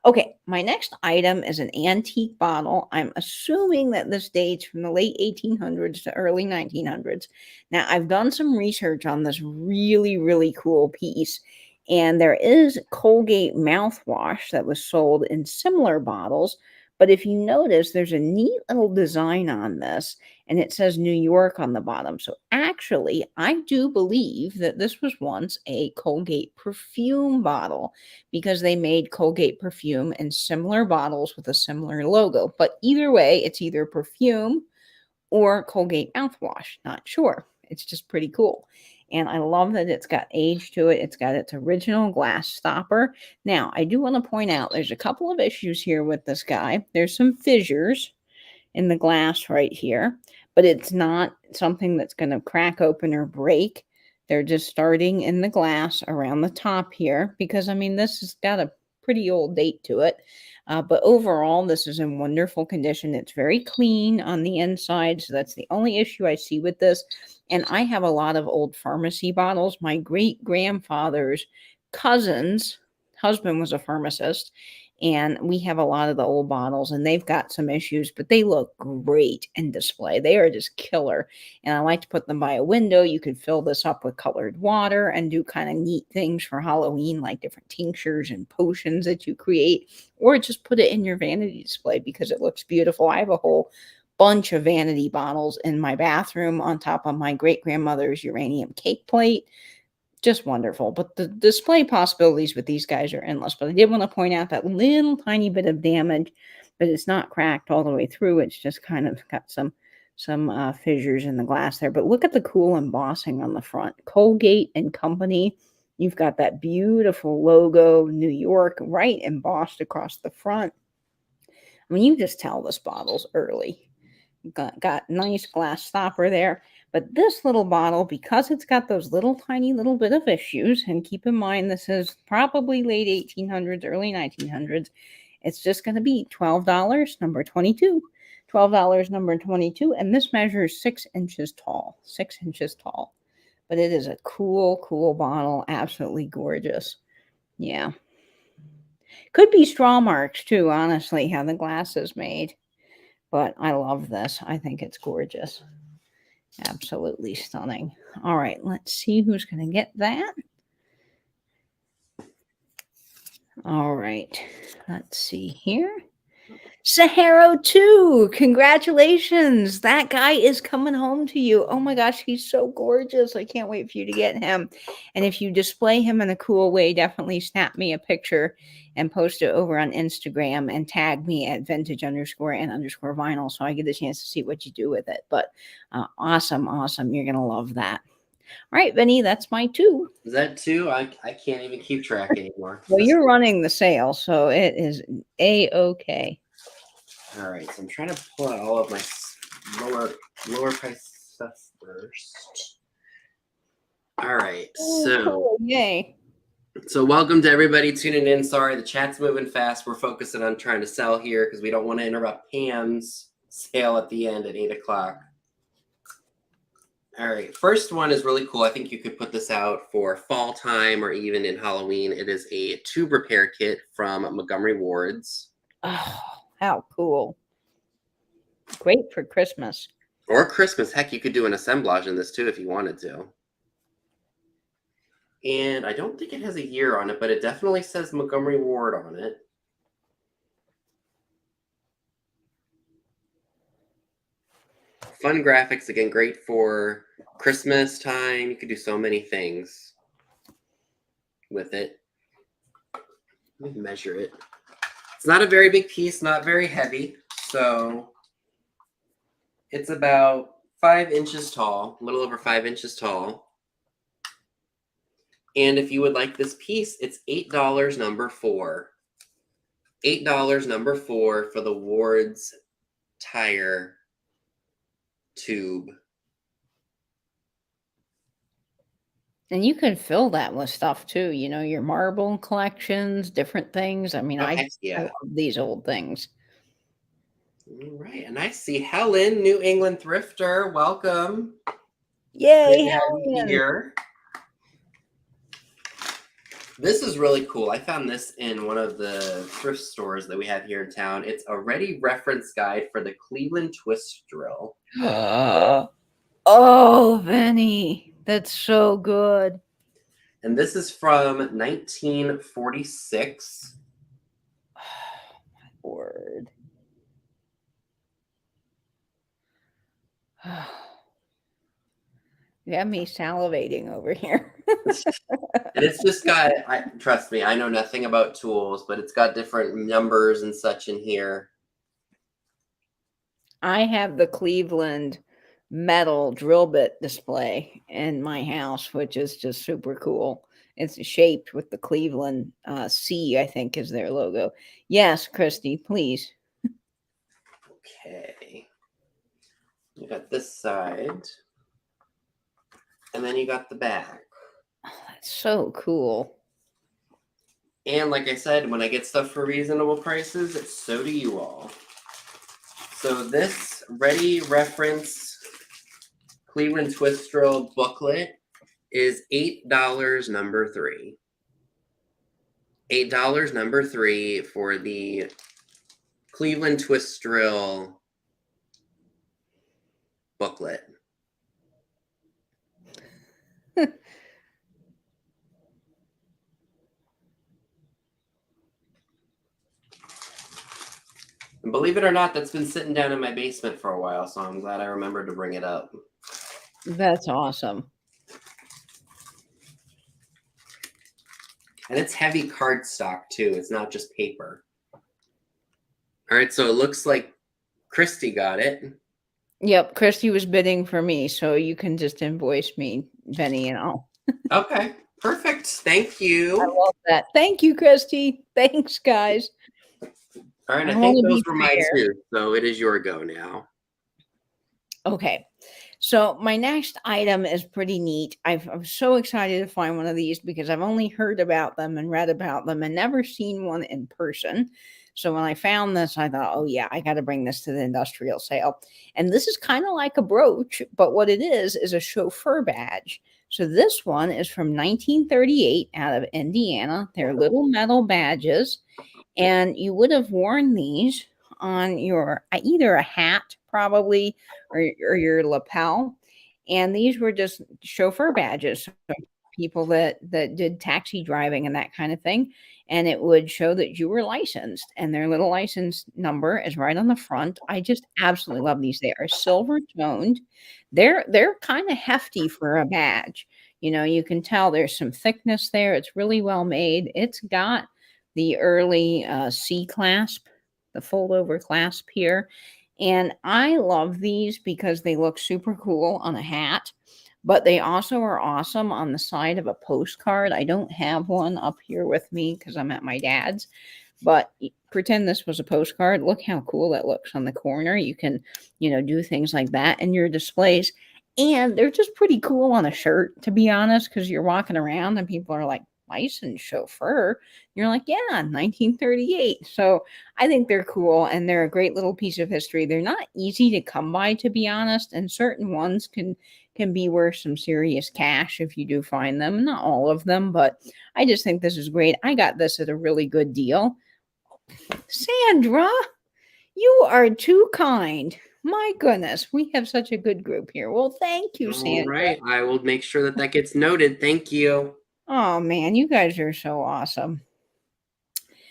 Okay, my next item is an antique bottle. I'm assuming that this dates from the late 1800s to early 1900s. Now, I've done some research on this really, really cool piece, and there is Colgate mouthwash that was sold in similar bottles. But if you notice, there's a neat little design on this, and it says New York on the bottom. So actually, I do believe that this was once a Colgate perfume bottle because they made Colgate perfume in similar bottles with a similar logo. But either way, it's either perfume or Colgate mouthwash. Not sure. It's just pretty cool. And I love that it's got age to it. It's got its original glass stopper. Now, I do want to point out there's a couple of issues here with this guy. There's some fissures in the glass right here, but it's not something that's going to crack open or break. They're just starting in the glass around the top here because, I mean, this has got a pretty old date to it. But overall, this is in wonderful condition. It's very clean on the inside, so that's the only issue I see with this. And I have a lot of old pharmacy bottles. My great-grandfather's cousin's husband was a pharmacist, and we have a lot of the old bottles, and they've got some issues, but they look great in display. They are just killer, and I like to put them by a window. You can fill this up with colored water and do kind of neat things for Halloween, like different tinctures and potions that you create, or just put it in your vanity display because it looks beautiful. I have a whole bunch of vanity bottles in my bathroom on top of my great-grandmother's uranium cake plate. Just wonderful. But the display possibilities with these guys are endless. But I did want to point out that little tiny bit of damage, but it's not cracked all the way through. It's just kind of got some fissures in the glass there. But look at the cool embossing on the front. Colgate and Company. You've got that beautiful logo, New York, right embossed across the front. I mean, you just tell this bottle's early. Got nice glass stopper there. But this little bottle, because it's got those little tiny little bit of issues, and keep in mind this is probably late 1800s, early 1900s, it's just going to be $12, number 22. $12, number 22. And this measures 6 inches tall. 6 inches tall. But it is a cool, cool bottle. Absolutely gorgeous. Yeah. Could be straw marks too, honestly, how the glass is made. But I love this. I think it's gorgeous. Absolutely stunning. All right, let's see who's going to get that. All right, let's see here. Sahara 2, congratulations. That guy is coming home to you. Oh my gosh, he's so gorgeous. I can't wait for you to get him. And if you display him in a cool way, definitely snap me a picture and post it over on Instagram and tag me at vintage_and_vinyl so I get a chance to see what you do with it. But awesome, awesome. You're going to love that. All right, Vinny, that's my 2. Is that 2? I can't even keep track anymore. Well, you're running the sale, so it is A-okay. All right, so I'm trying to pull out all of my lower price stuff first. All right, so cool. Yay. So welcome to everybody tuning in. Sorry, the chat's moving fast. We're focusing on trying to sell here because we don't want to interrupt Pam's sale at the end at 8 o'clock. All right, first one is really cool. I think you could put this out for fall time or even in Halloween. It is a tube repair kit from Montgomery Ward's. Oh, how cool. Great for Christmas. Or Christmas. Heck, you could do an assemblage in this too if you wanted to. And I don't think it has a year on it, but it definitely says Montgomery Ward on it. Fun graphics, again, great for Christmas time. You could do so many things with it. Let me measure it. It's not a very big piece, not very heavy. So it's about 5 inches tall, a little over 5 inches tall. And if you would like this piece, it's $8, number 4. $8, number 4 for the Ward's tire tube. And you can fill that with stuff too, you know, your marble collections, different things. I mean, I love these old things. All right, and I see Helen, New England thrifter. Welcome. Yay, Helen. Here. This is really cool. I found this in one of the thrift stores that we have here in town. It's a ready reference guide for the Cleveland twist drill. Oh, Vinny, that's so good. And this is from 1946. Oh, my word. You have me salivating over here. And it's just got, trust me, I know nothing about tools, but it's got different numbers and such in here. I have the Cleveland metal drill bit display in my house, which is just super cool. It's shaped with the Cleveland C, I think, is their logo. Yes, Christy, please. Okay. You got this side. And then you got the back. Oh, that's so cool. And like I said, when I get stuff for reasonable prices, so do you all. So this Ready Reference Cleveland Twist Drill booklet is $8, number 3. $8, number 3 for the Cleveland Twist Drill booklet. And believe it or not, that's been sitting down in my basement for a while, so I'm glad I remembered to bring it up. That's awesome. And it's heavy cardstock too. It's not just paper. All right, so it looks like Christy got it. Yep, Christy was bidding for me, so you can just invoice me, Benny, and all. Okay. Perfect. Thank I you. love that. Thank you, Christy. Thanks, guys. All right, I I want think to those be were mine fair. too. So it is your go now. Okay. So my next item is pretty neat. I'm so excited to find one of these because I've only heard about them and read about them and never seen one in person. So when I found this, I thought, oh yeah, I got to bring this to the industrial sale. And this is kind of like a brooch, but what it is a chauffeur badge. So this one is from 1938 out of Indiana. They're little metal badges, and you would have worn these on your either a hat probably or your lapel, and these were just chauffeur badges, so people that did taxi driving and that kind of thing, and it would show that you were licensed, and their little license number is right on the front. I just absolutely love these. They are silver toned. They're kind of hefty for a badge. You know, you can tell there's some thickness there. It's really well made. It's got the early C clasp, the fold over clasp here. And I love these because they look super cool on a hat, but they also are awesome on the side of a postcard. I don't have one up here with me because I'm at my dad's, but pretend this was a postcard. Look how cool that looks on the corner. You can, do things like that in your displays. And they're just pretty cool on a shirt, to be honest, because you're walking around and people are like, licensed chauffeur. You're like, yeah, 1938. So I think they're cool and they're a great little piece of history. They're not easy to come by, to be honest, and certain ones can be worth some serious cash if you do find them. Not all of them, but I just think this is great. I got this at a really good deal. Sandra, you are too kind. My goodness, we have such a good group here. Well, thank you, All Sandra. right, I will make sure that that gets noted. Thank you. Oh man, you guys are so awesome.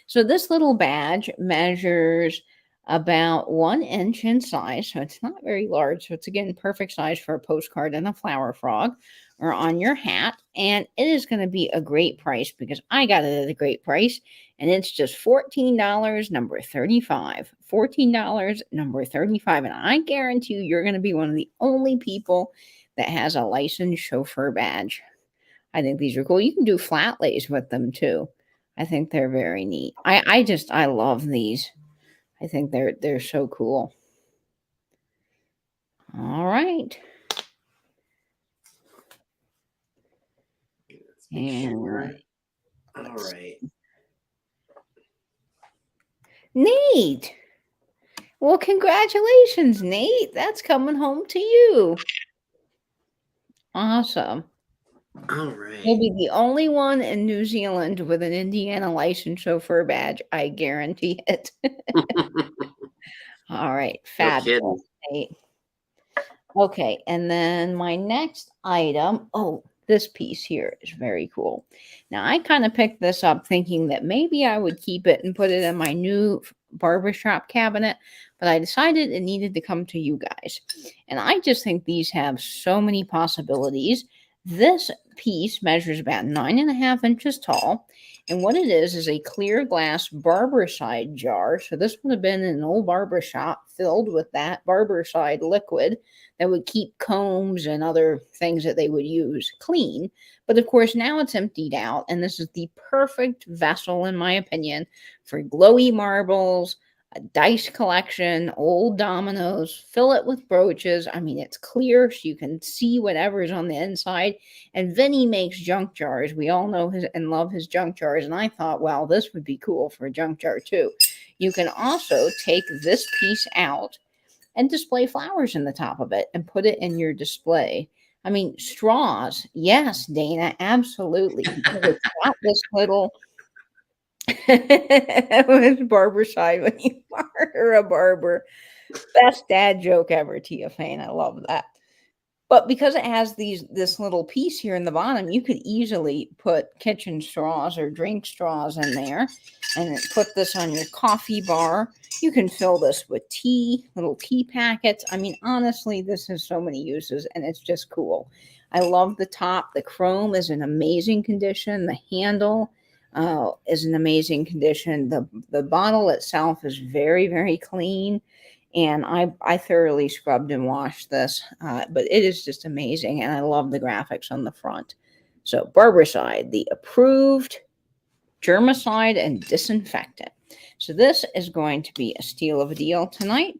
So this little badge measures about 1 inch in size. So it's not very large. So it's again perfect size for a postcard and a flower frog or on your hat. And it is going to be a great price because I got it at a great price. And it's just $14, number 35. $14, number 35. And I guarantee you're going to be one of the only people that has a licensed chauffeur badge. I think these are cool. You can do flat lays with them too. I think they're very neat. I love these. I think they're so cool. All right. Let's make sure. All right. Nate. Well, congratulations, Nate. That's coming home to you. Awesome. All You'll right. be the only one in New Zealand with an Indiana licensed chauffeur badge. I guarantee it. All right. No Fabulous, kidding. Nate. Okay, and then my next item, this piece here is very cool. Now, I kind of picked this up thinking that maybe I would keep it and put it in my new barbershop cabinet, but I decided it needed to come to you guys. And I just think these have so many possibilities. This piece measures about 9.5 inches tall. And what it is a clear glass barberside jar. So this would have been in an old barber shop filled with that barberside liquid that would keep combs and other things that they would use clean. But of course, now it's emptied out, and this is the perfect vessel, in my opinion, for glowy marbles, a dice collection, old dominoes, fill it with brooches. I mean, it's clear so you can see whatever's on the inside. And Vinny makes junk jars. We all know his and love his junk jars. And I thought, well, this would be cool for a junk jar too. You can also take this piece out and display flowers in the top of it and put it in your display. I mean, straws. Yes, Dana, absolutely. Because it's got this little it was barber side when you are a barber. Best dad joke ever, Tia Fane. I love that. But because it has this little piece here in the bottom, you could easily put kitchen straws or drink straws in there and put this on your coffee bar. You can fill this with tea, little tea packets. I mean, honestly, this has so many uses and it's just cool. I love the top. The chrome is in amazing condition. The handle is in amazing condition. The bottle itself is very, very clean. And I thoroughly scrubbed and washed this, but it is just amazing, and I love the graphics on the front. So, Barbicide, the approved germicide and disinfectant. So, this is going to be a steal of a deal tonight.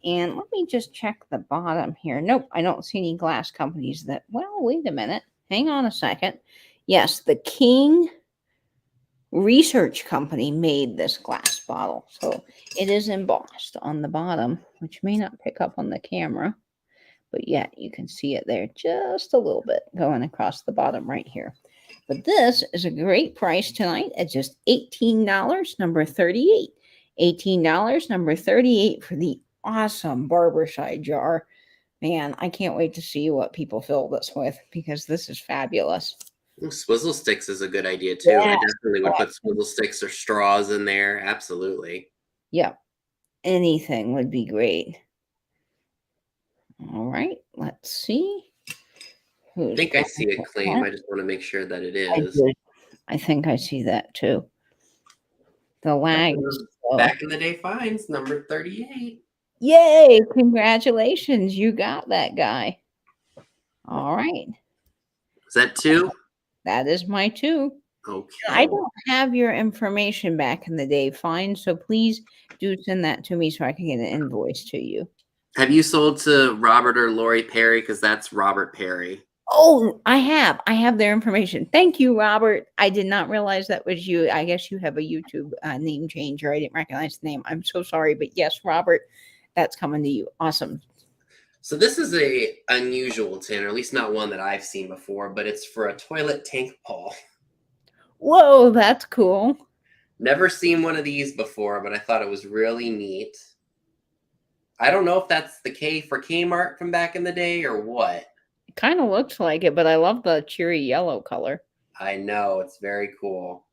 And let me just check the bottom here. Nope, I don't see any glass companies that. Well, wait a minute. Hang on a second. Yes, the King Research Company made this glass bottle. So it is embossed on the bottom, which may not pick up on the camera, but yet you can see it there just a little bit going across the bottom right here. But this is a great price tonight at just $18, number 38. $18, number 38 for the awesome Barbicide jar. Man, I can't wait to see what people fill this with because this is fabulous. Swizzle sticks is a good idea too. I Yes, definitely would put swizzle sticks or straws in there. Absolutely. Yep. Anything would be great. All right, let's see. I think I see a claim. I just want to make sure that it is. I think I see that too. The lag is slow. Back in the day finds, number 38. Yay! Congratulations. You got that guy. All right. Is that 2? That is my 2. Okay. I don't have your information back in the day find, so please do send that to me so I can get an invoice to you. Have you sold to Robert or Lori Perry? Because that's Robert Perry. Oh, I have. I have their information. Thank you, Robert. I did not realize that was you. I guess you have a YouTube name changer. I didn't recognize the name. I'm so sorry. But yes, Robert, that's coming to you. Awesome. So this is a unusual tin, or at least not one that I've seen before, but it's for a toilet tank ball. Whoa, that's cool. Never seen one of these before, but I thought it was really neat. I don't know if that's the K for Kmart from back in the day or what. It kind of looks like it, but I love the cheery yellow color. I know, it's very cool.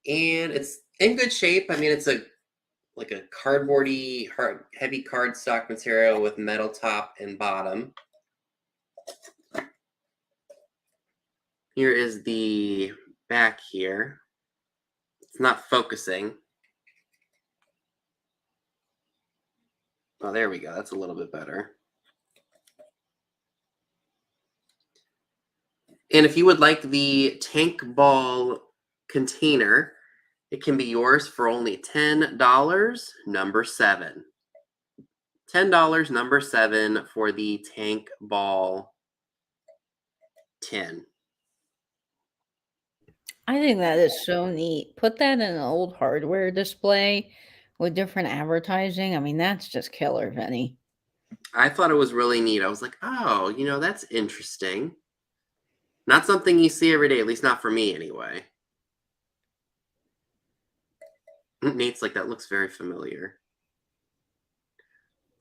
And it's in good shape. I mean, it's like a cardboardy, heavy cardstock material with metal top and bottom. Here is the back here. It's not focusing. Oh, there we go. That's a little bit better. And if you would like the tank ball container, it can be yours for only $10, number 7. $10, number 7 for the tank ball tin. I think that is so neat. Put that in an old hardware display with different advertising. I mean, that's just killer, Vinny. I thought it was really neat. I was like, oh, that's interesting. Not something you see every day, at least not for me anyway. Nate's like, that looks very familiar.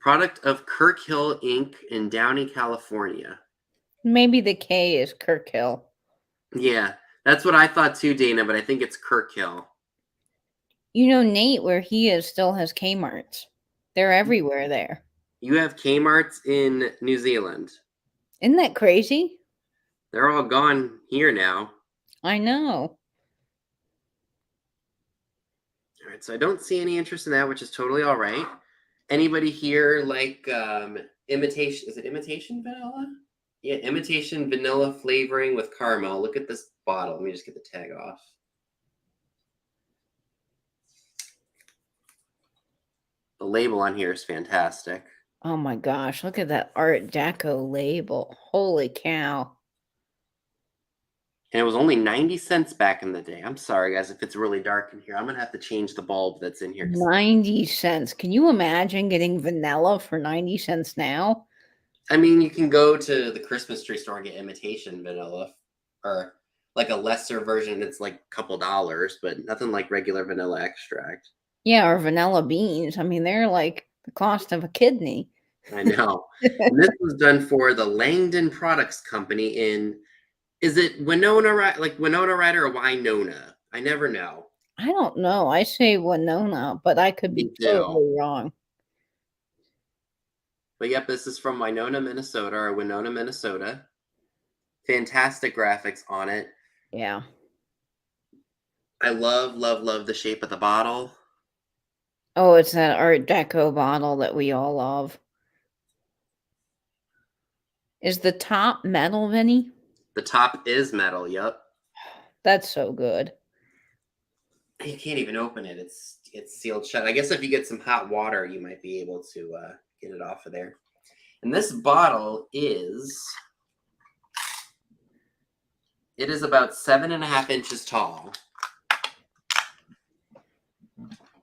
Product of Kirk Hill Inc. in Downey, California. Maybe the K is Kirk Hill. Yeah, that's what I thought too, Dana, but I think it's Kirk Hill. Nate, where he is, still has Kmarts. They're everywhere there. You have Kmarts in New Zealand. Isn't that crazy? They're all gone here now. I know. All right, so I don't see any interest in that, which is totally all right. Anybody here like imitation? Is it imitation vanilla? Yeah, imitation vanilla flavoring with caramel. Look at this bottle. Let me just get the tag off. The label on here is fantastic. Oh my gosh, look at that Art Deco label. Holy cow. And it was only 90 cents back in the day. I'm sorry, guys, if it's really dark in here. I'm going to have to change the bulb that's in here. 90 cents. Can you imagine getting vanilla for 90 cents now? I mean, you can go to the Christmas tree store and get imitation vanilla, or like a lesser version. It's like a couple dollars, but nothing like regular vanilla extract. Yeah, or vanilla beans. I mean, they're like the cost of a kidney. I know. And this was done for the Langdon Products Company in, is it Winona Ryder or Winona? I never know. I don't know. I say Winona, but I could be totally wrong. But yep, this is from Winona, Minnesota. Fantastic graphics on it. Yeah. I love the shape of the bottle. Oh, it's that Art Deco bottle that we all love. Is the top metal, Vinny? The top is metal. Yep. That's so good. You can't even open it. It's sealed shut. I guess if you get some hot water, you might be able to get it off of there. And this bottle is about 7.5 inches tall.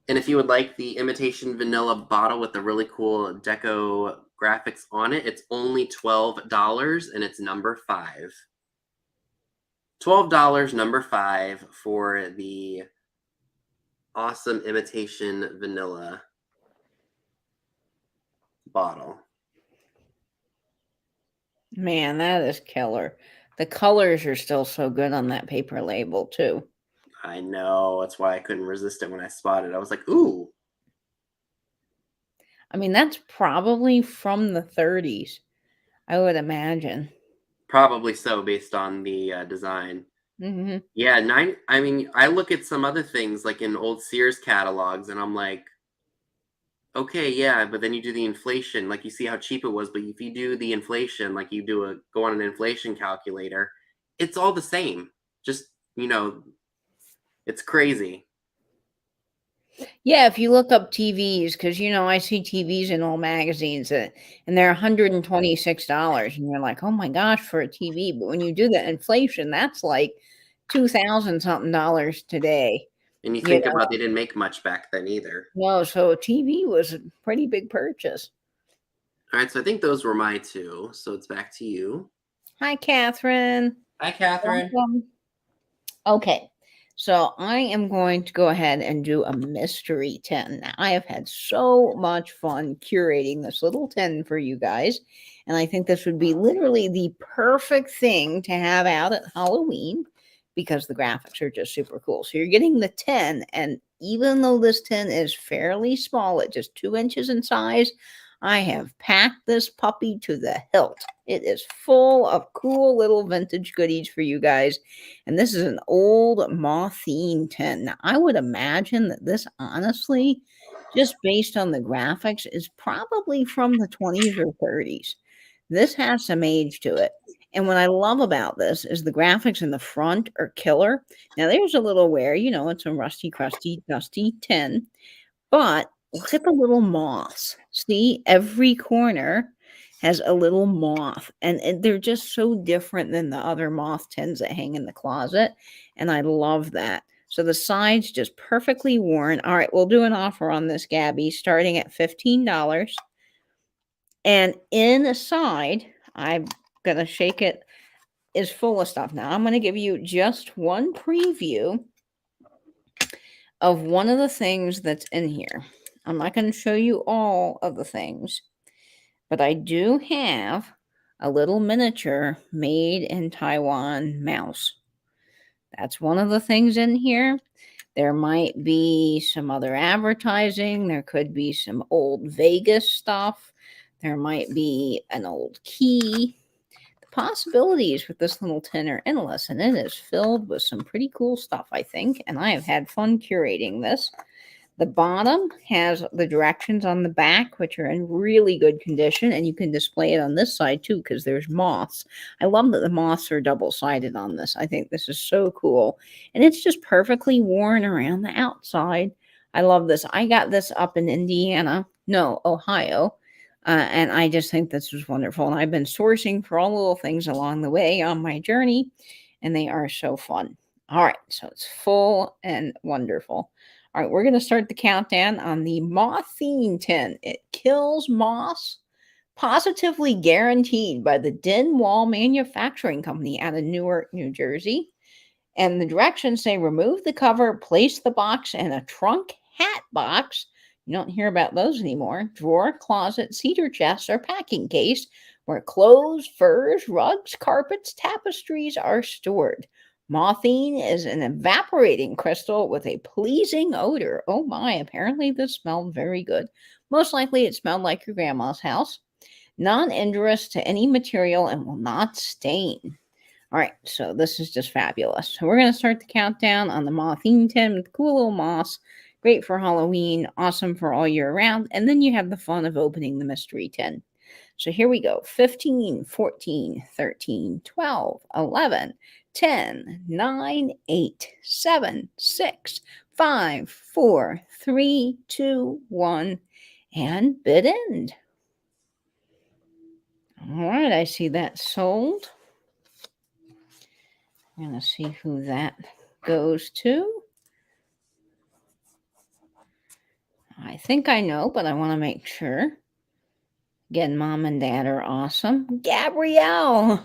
And if you would like the imitation vanilla bottle with the really cool deco graphics on it, it's only $12 and it's number 5. $12, number 5 for the awesome imitation vanilla bottle. Man, that is killer. The colors are still so good on that paper label, too. I know. That's why I couldn't resist it when I spotted it. I was like, ooh. I mean, that's probably from the 30s, I would imagine. Probably so, based on the design. Mm-hmm. Yeah, I mean, I look at some other things like in old Sears catalogs, and I'm like, okay, yeah, but then you do the inflation, like you see how cheap it was, but if you do the inflation, like you go on an inflation calculator, it's all the same. Just, it's crazy. Yeah, if you look up TVs, because I see TVs in old magazines and they're $126, and you're like, oh my gosh, for a TV. But when you do the inflation, that's like 2,000 something dollars today. And you think about they didn't make much back then either. No, so a TV was a pretty big purchase. All right, so I think those were my 2. So it's back to you. Hi, Catherine. Hi, Catherine. Welcome. Okay, so I am going to go ahead and do a mystery tin. Now, I have had so much fun curating this little tin for you guys, and I think this would be literally the perfect thing to have out at Halloween because the graphics are just super cool. So you're getting the tin, and even though this tin is fairly small at just 2 inches in size, I have packed this puppy to the hilt. It is full of cool little vintage goodies for you guys. And this is an old Mothine tin. Now, I would imagine that this, honestly, just based on the graphics, is probably from the 20s or 30s. This has some age to it. And what I love about this is the graphics in the front are killer. Now, there's a little wear, it's a rusty, crusty, dusty tin. But look at the little moths. See, every corner has a little moth, and they're just so different than the other moth tins that hang in the closet. And I love that. So the sides just perfectly worn. All right, we'll do an offer on this, Gabby, starting at $15. And inside, I'm going to shake it, is full of stuff. Now, I'm going to give you just one preview of one of the things that's in here. I'm not going to show you all of the things, but I do have a little miniature made in Taiwan mouse. That's one of the things in here. There might be some other advertising. There could be some old Vegas stuff. There might be an old key. The possibilities with this little tin are endless, and it is filled with some pretty cool stuff, I think, and I have had fun curating this. The bottom has the directions on the back, which are in really good condition, and you can display it on this side too because there's moths. I love that the moths are double-sided on this. I think this is so cool, and it's just perfectly worn around the outside. I love this. I got this up in Ohio, and I just think this was wonderful, and I've been sourcing for all the little things along the way on my journey, and they are so fun. All right, so it's full and wonderful. All right, we're going to start the countdown on the Mothine tin. It kills moths, positively guaranteed by the Din Wall Manufacturing Company out of Newark, New Jersey. And the directions say remove the cover, place the box in a trunk hat box. You don't hear about those anymore. Drawer, closet, cedar chest, or packing case where clothes, furs, rugs, carpets, tapestries are stored. Mothine is an evaporating crystal with a pleasing odor. Oh my, apparently this smelled very good. Most likely it smelled like your grandma's house. Non-injurious to any material and will not stain. All right, so this is just fabulous. So we're going to start the countdown on the Mothine tin with cool little moths. Great for Halloween, awesome for all year round. And then you have the fun of opening the mystery tin. So here we go. 15, 14, 13, 12, 11, 10, 9, 8, 7, 6, 5, 4, 3, 2, 1, and bid end. All right, I see that sold. I'm going to see who that goes to. I think I know, but I want to make sure. Again, Mom and Dad are awesome. Gabrielle,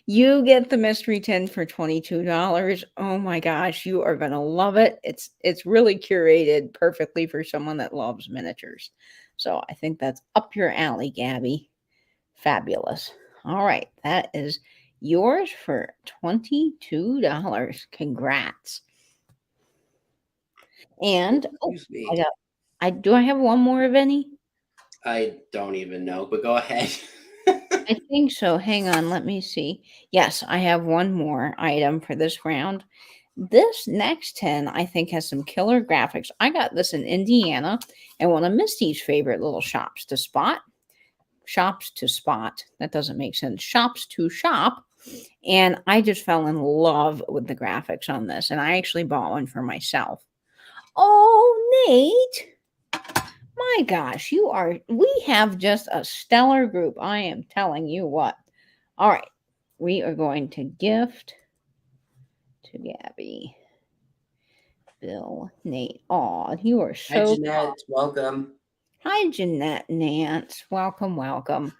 you get the mystery tin for $22. Oh my gosh, you are going to love it. It's really curated perfectly for someone that loves miniatures. So I think that's up your alley, Gabby. Fabulous. All right, that is yours for $22. Congrats. And Excuse me. I have one more of any? I don't even know, but go ahead. I think so. Hang on, let me see. Yes, I have one more item for this round. This next 10, I think, has some killer graphics. I got this in Indiana and one of Misty's favorite little shops to spot. Shops to spot. That doesn't make sense. Shops to shop. And I just fell in love with the graphics on this. And I actually bought one for myself. Oh, Nate. My gosh, we have just a stellar group. I am telling you what. All right. We are going to gift to Gabby, Bill, Nate. Aw, you are Hi, so Jeanette. Welcome. Hi, Jeanette Nance. Welcome, welcome.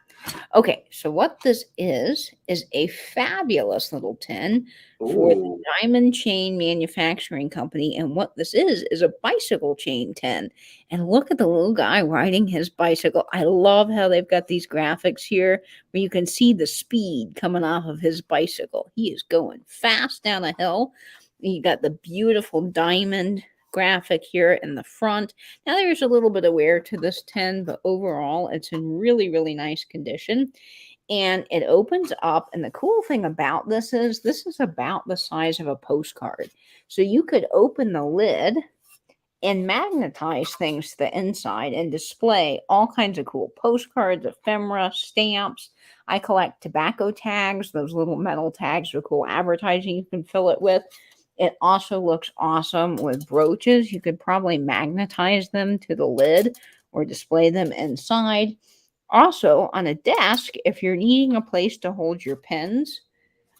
Okay, so what this is a fabulous little tin for the Ooh. Diamond Chain Manufacturing Company. And what this is a bicycle chain tin. And look at the little guy riding his bicycle. I love how they've got these graphics here where you can see the speed coming off of his bicycle. He is going fast down a hill. You got the beautiful diamond graphic here in the front. Now there's a little bit of wear to this tin, but overall it's in really, really nice condition. And it opens up. And the cool thing about this is about the size of a postcard. So you could open the lid and magnetize things to the inside and display all kinds of cool postcards, ephemera, stamps. I collect tobacco tags, those little metal tags with cool advertising you can fill it with. It also looks awesome with brooches. You could probably magnetize them to the lid or display them inside. Also, on a desk, if you're needing a place to hold your pens,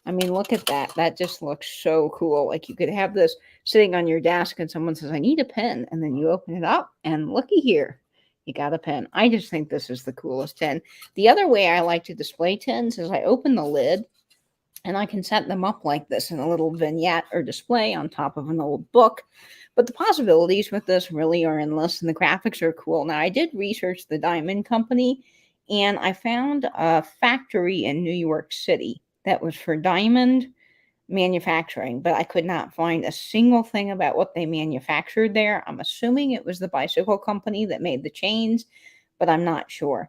I mean, look at that. That just looks so cool. Like you could have this sitting on your desk and someone says, I need a pen. And then you open it up and looky here, you got a pen. I just think this is the coolest tin. The other way I like to display tins is I open the lid and I can set them up like this in a little vignette or display on top of an old book. But the possibilities with this really are endless and the graphics are cool. Now, I did research the Diamond Company and I found a factory in New York City that was for diamond manufacturing, but I could not find a single thing about what they manufactured there. I'm assuming it was the bicycle company that made the chains, but I'm not sure.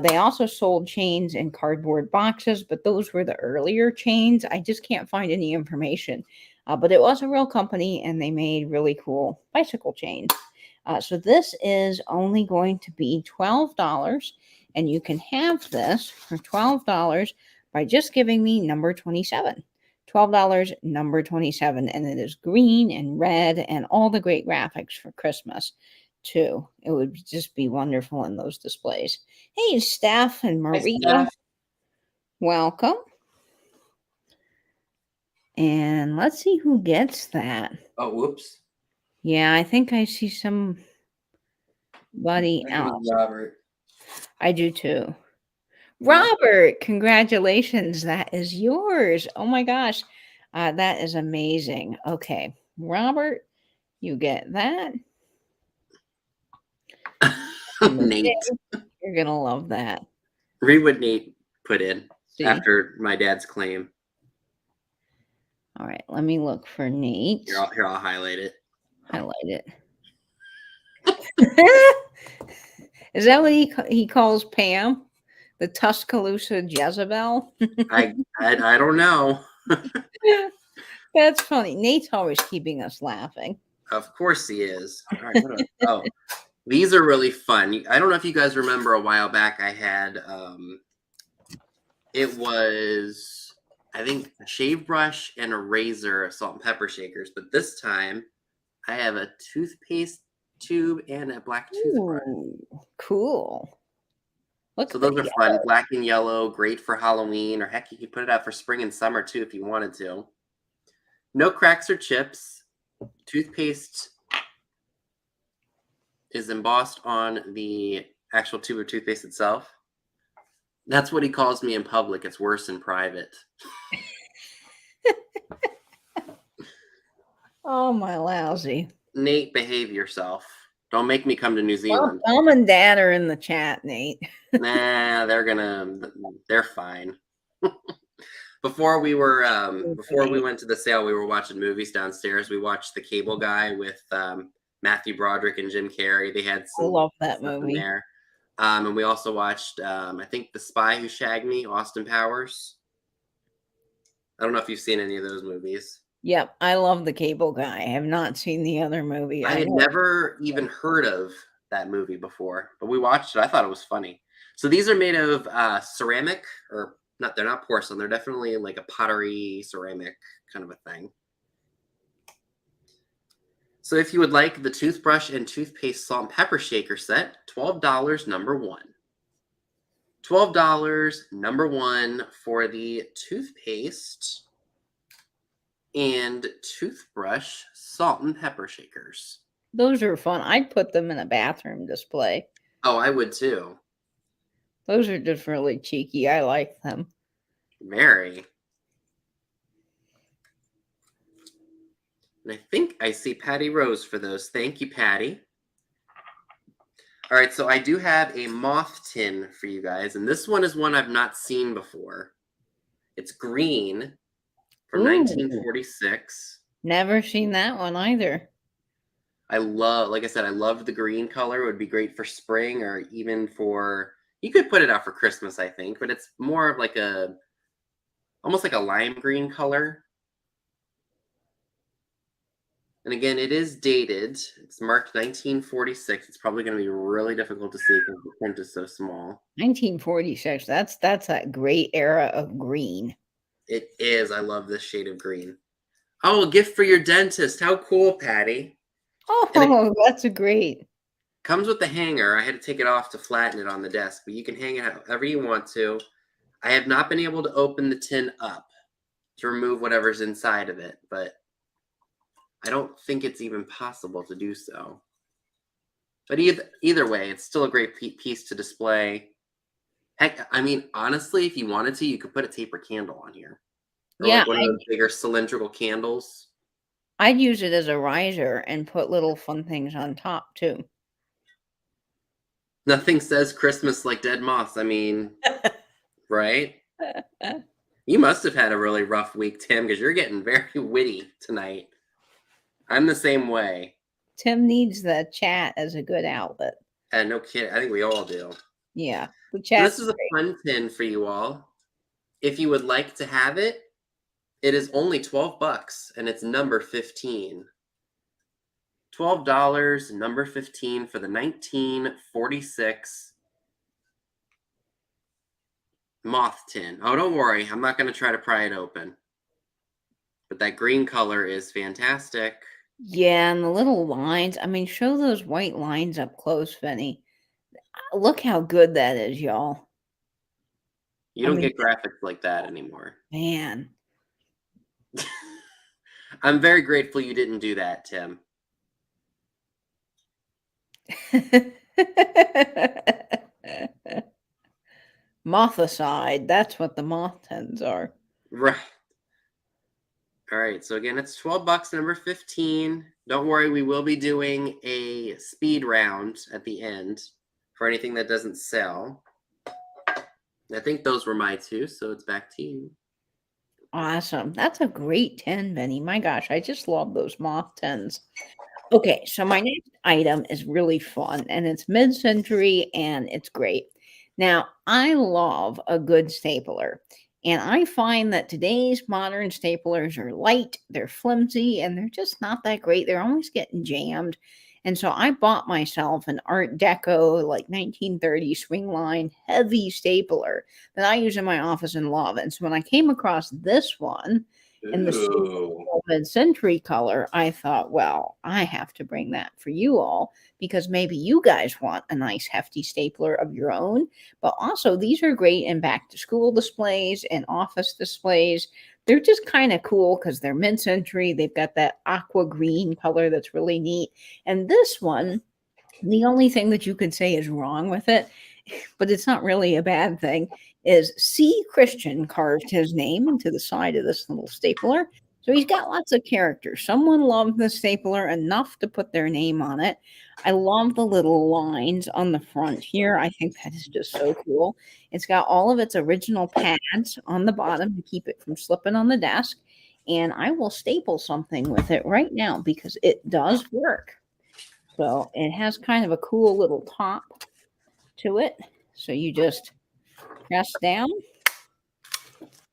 They also sold chains in cardboard boxes, but those were the earlier chains. I just can't find any information. But it was a real company, and they made really cool bicycle chains. So this is only going to be $12, and you can have this for $12 by just giving me number 27. $12, number 27, and it is green and red and all the great graphics for Christmas too. It would just be wonderful in those displays. Hey, Steph and Hi, Maria, Steph. welcome. And let's see who gets that. Oh, whoops. Yeah, I think I see somebody else. Robert. I do too. Robert, congratulations. That is yours. Oh my gosh. That is amazing. Okay, Robert, you get that. Nate. You're going to love that. Read what Nate put in See? after my dad's claim. All right, let me look for Nate. Here, I'll highlight it. Highlight it. Is that what he calls Pam? The Tuscaloosa Jezebel? I don't know. That's funny. Nate's always keeping us laughing. Of course he is. All right, These are really fun. I don't know if you guys remember a while back I had it was, I think, a shave brush and a razor of salt and pepper shakers, but this time I have a toothpaste tube and a black toothbrush. Ooh, cool. Look So at the those are fun, black and yellow, great for Halloween, or heck, you could put it out for spring and summer too if you wanted to. No cracks or chips. Toothpaste is embossed on the actual tube of toothpaste itself. That's what he calls me in public. It's worse in private. Oh, my lousy. Nate, behave yourself. Don't make me come to New Well, Zealand. Mom and Dad are in the chat, Nate. Nah, they're fine. Before we went to the sale, we were watching movies downstairs. We watched The Cable Guy with Matthew Broderick and Jim Carrey. They had I some love that stuff in movie. there. And we also watched, I think, The Spy Who Shagged Me, Austin Powers. I don't know if you've seen any of those movies. Yep, I love The Cable Guy. I have not seen the other movie. I had never even heard of that movie before, but we watched it. I thought it was funny. So these are made of ceramic, or not, they're not porcelain. They're definitely like a pottery ceramic kind of a thing. So if you would like the toothbrush and toothpaste salt and pepper shaker set, $12 number one. $12 number one for the toothpaste and toothbrush salt and pepper shakers. Those are fun. I'd put them in a bathroom display. Oh, I would too. Those are just really cheeky. I like them. Very. And I think I see Patty Rose for those. Thank you, Patty. All right, so I do have a moth tin for you guys, and this one is one I've not seen before. It's green from 1946. Never seen that one either. Like I said, I love the green color. It would be great for spring or even for, you could put it out for Christmas, I think, but it's more of like almost like a lime green color. And again, it is dated. It's marked 1946. It's probably going to be really difficult to see because the print is so small. 1946. That's that great era of green. It is. I love this shade of green. Oh, a gift for your dentist. How cool, Patty. Oh, that's great. Comes with the hanger. I had to take it off to flatten it on the desk, but you can hang it however you want to. I have not been able to open the tin up to remove whatever's inside of it, but I don't think it's even possible to do so. But either way, it's still a great piece to display. Heck, I mean, honestly, if you wanted to, you could put a taper candle on here. Or Yeah, like one of those bigger cylindrical candles. I'd use it as a riser and put little fun things on top too. Nothing says Christmas like dead moths. I mean, right? You must have had a really rough week, Tim, because you're getting very witty tonight. I'm the same way. Tim needs the chat as a good outlet. No kidding. I think we all do. Yeah, the So chat. this is a fun tin for you all. If you would like to have it, it is only $12 and it's number 15. $12, number 15 for the 1946 moth tin. Oh, don't worry. I'm not going to try to pry it open. But that green color is fantastic. Yeah, and the little lines. I mean, show those white lines up close, Vinny. Look how good that is, y'all. You don't get graphics like that anymore. Man. I'm very grateful you didn't do that, Tim. Mothicide. That's what the moth tins are. Right. All right. So again, it's $12, number 15. Don't worry, we will be doing a speed round at the end for anything that doesn't sell. I think those were my two, so it's back to you. Awesome. That's a great tin, Vinny. My gosh, I just love those moth tins. Okay, so my next item is really fun, and it's mid-century, and it's great. Now, I love a good stapler, and I find that today's modern staplers are light, they're flimsy, and they're just not that great. They're always getting jammed, And so I bought myself an Art Deco, like 1930 swing line, heavy stapler that I use in my office and love. And so when I came across this one in the Ooh. mid-century color, I thought, well, I have to bring that for you all because maybe you guys want a nice hefty stapler of your own. But also, these are great in back to school displays and office displays. They're just kind of cool because they're mid-century. They've got that aqua green color that's really neat. And this one, the only thing that you could say is wrong with it, but it's not really a bad thing, is C. Christian carved his name into the side of this little stapler. So he's got lots of characters. Someone loved the stapler enough to put their name on it. I love the little lines on the front here. I think that is just so cool. It's got all of its original pads on the bottom to keep it from slipping on the desk. And I will staple something with it right now because it does work. So it has kind of a cool little top to it. So you just press down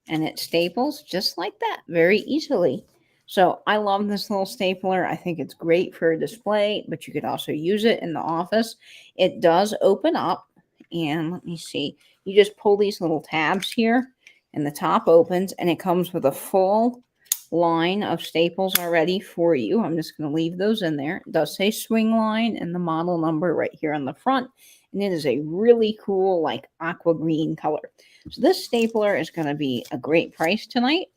and it staples just like that very easily. So I love this little stapler. I think it's great for a display, but you could also use it in the office. It does open up, and let me see. You just pull these little tabs here and the top opens, and it comes with a full line of staples already for you. I'm just going to leave those in there. It does say swing line and the model number right here on the front. And it is a really cool, like aqua green color. So this stapler is going to be a great price tonight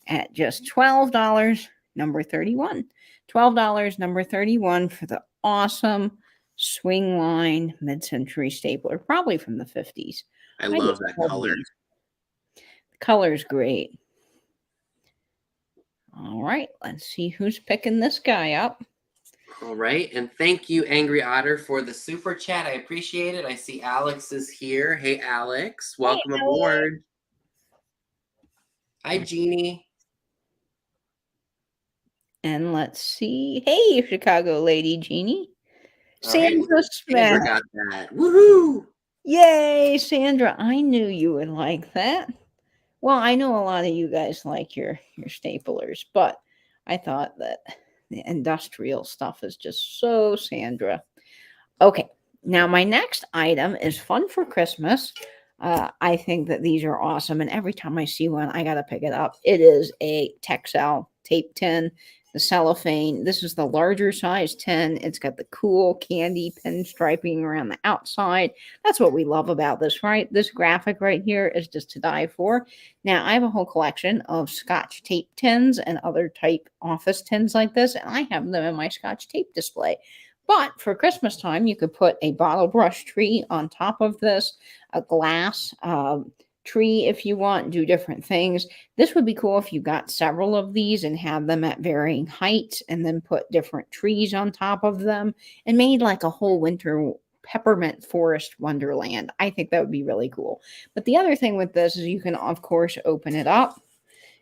at just $12, number 31. $12, number 31 for the awesome swing line mid-century stapler, probably from the 50s. I love that color. These. The color's great. All right, let's see who's picking this guy up. All right, and thank you, Angry Otter, for the super chat. I appreciate it. I see Alex is here. Hey, Alex, welcome aboard. Hi, Jeannie. And let's see. Hey, Chicago lady, Jeannie. Sandra Right. Smith. Sandra got that. Woohoo! Yay, Sandra. I knew you would like that. Well, I know a lot of you guys like your staplers, but I thought that the industrial stuff is just so Sandra. Okay, now my next item is fun for Christmas. I think that these are awesome, and every time I see one, I gotta pick it up. It is a Texel tape tin, the cellophane. This is the larger size tin. It's got the cool candy pin striping around the outside. That's what we love about this, right? This graphic right here is just to die for. Now, I have a whole collection of Scotch tape tins and other type office tins like this, and I have them in my Scotch tape display. But for Christmas time, you could put a bottle brush tree on top of this, a glass tree if you want, do different things. This would be cool if you got several of these and had them at varying heights and then put different trees on top of them and made like a whole winter peppermint forest wonderland. I think that would be really cool. But the other thing with this is you can, of course, open it up.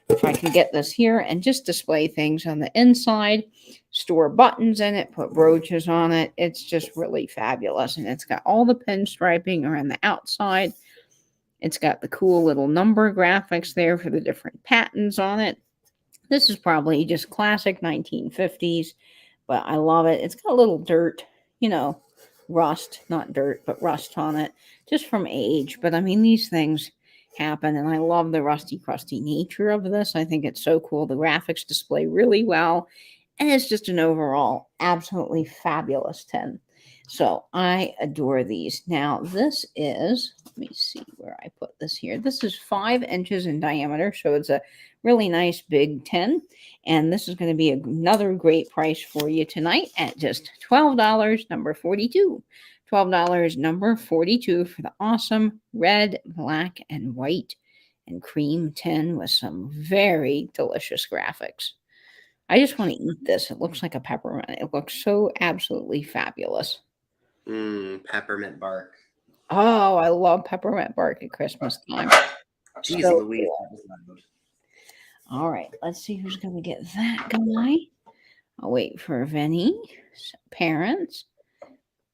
If I can get this here and just display things on the inside, store buttons in it, put brooches on it. It's just really fabulous. And it's got all the pinstriping around the outside. It's got the cool little number graphics there for the different patterns on it. This is probably just classic 1950s, but I love it. It's got a little dirt, rust, not dirt, but rust on it, just from age. But I mean, these things happen, and I love the rusty, crusty nature of this. I think it's so cool. The graphics display really well, and it's just an overall absolutely fabulous tin. So I adore these. Now, this is, let me see where I put this here. This is 5 inches in diameter, so it's a really nice big tin. And this is going to be another great price for you tonight at just $12, number 42. $12, number 42 for the awesome red, black, and white and cream tin with some very delicious graphics. I just want to eat this. It looks like a peppermint. It looks so absolutely fabulous. Peppermint bark. Oh, I love peppermint bark at Christmas time. Jeez So Louise, cool. that was loud. All right, let's see who's going to get that guy. I'll wait for Vinny. Parents.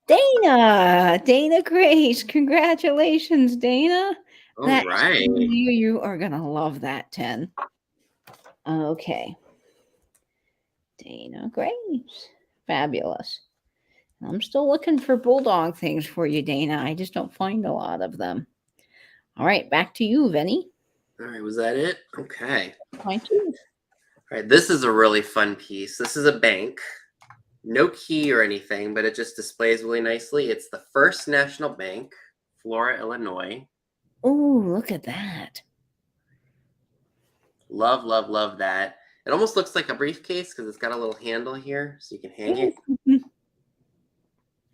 Dana Grace. Congratulations, Dana. All right. You are going to love that 10. Okay. Dana Grace. Fabulous. I'm still looking for bulldog things for you, Dana. I just don't find a lot of them. All right, back to you, Vinny. All right, was that it? Okay. Mine too. All right, this is a really fun piece. This is a bank. No key or anything, but it just displays really nicely. It's the First National Bank, Flora, Illinois. Oh, look at that. Love, love, love that. It almost looks like a briefcase because it's got a little handle here so you can hang it.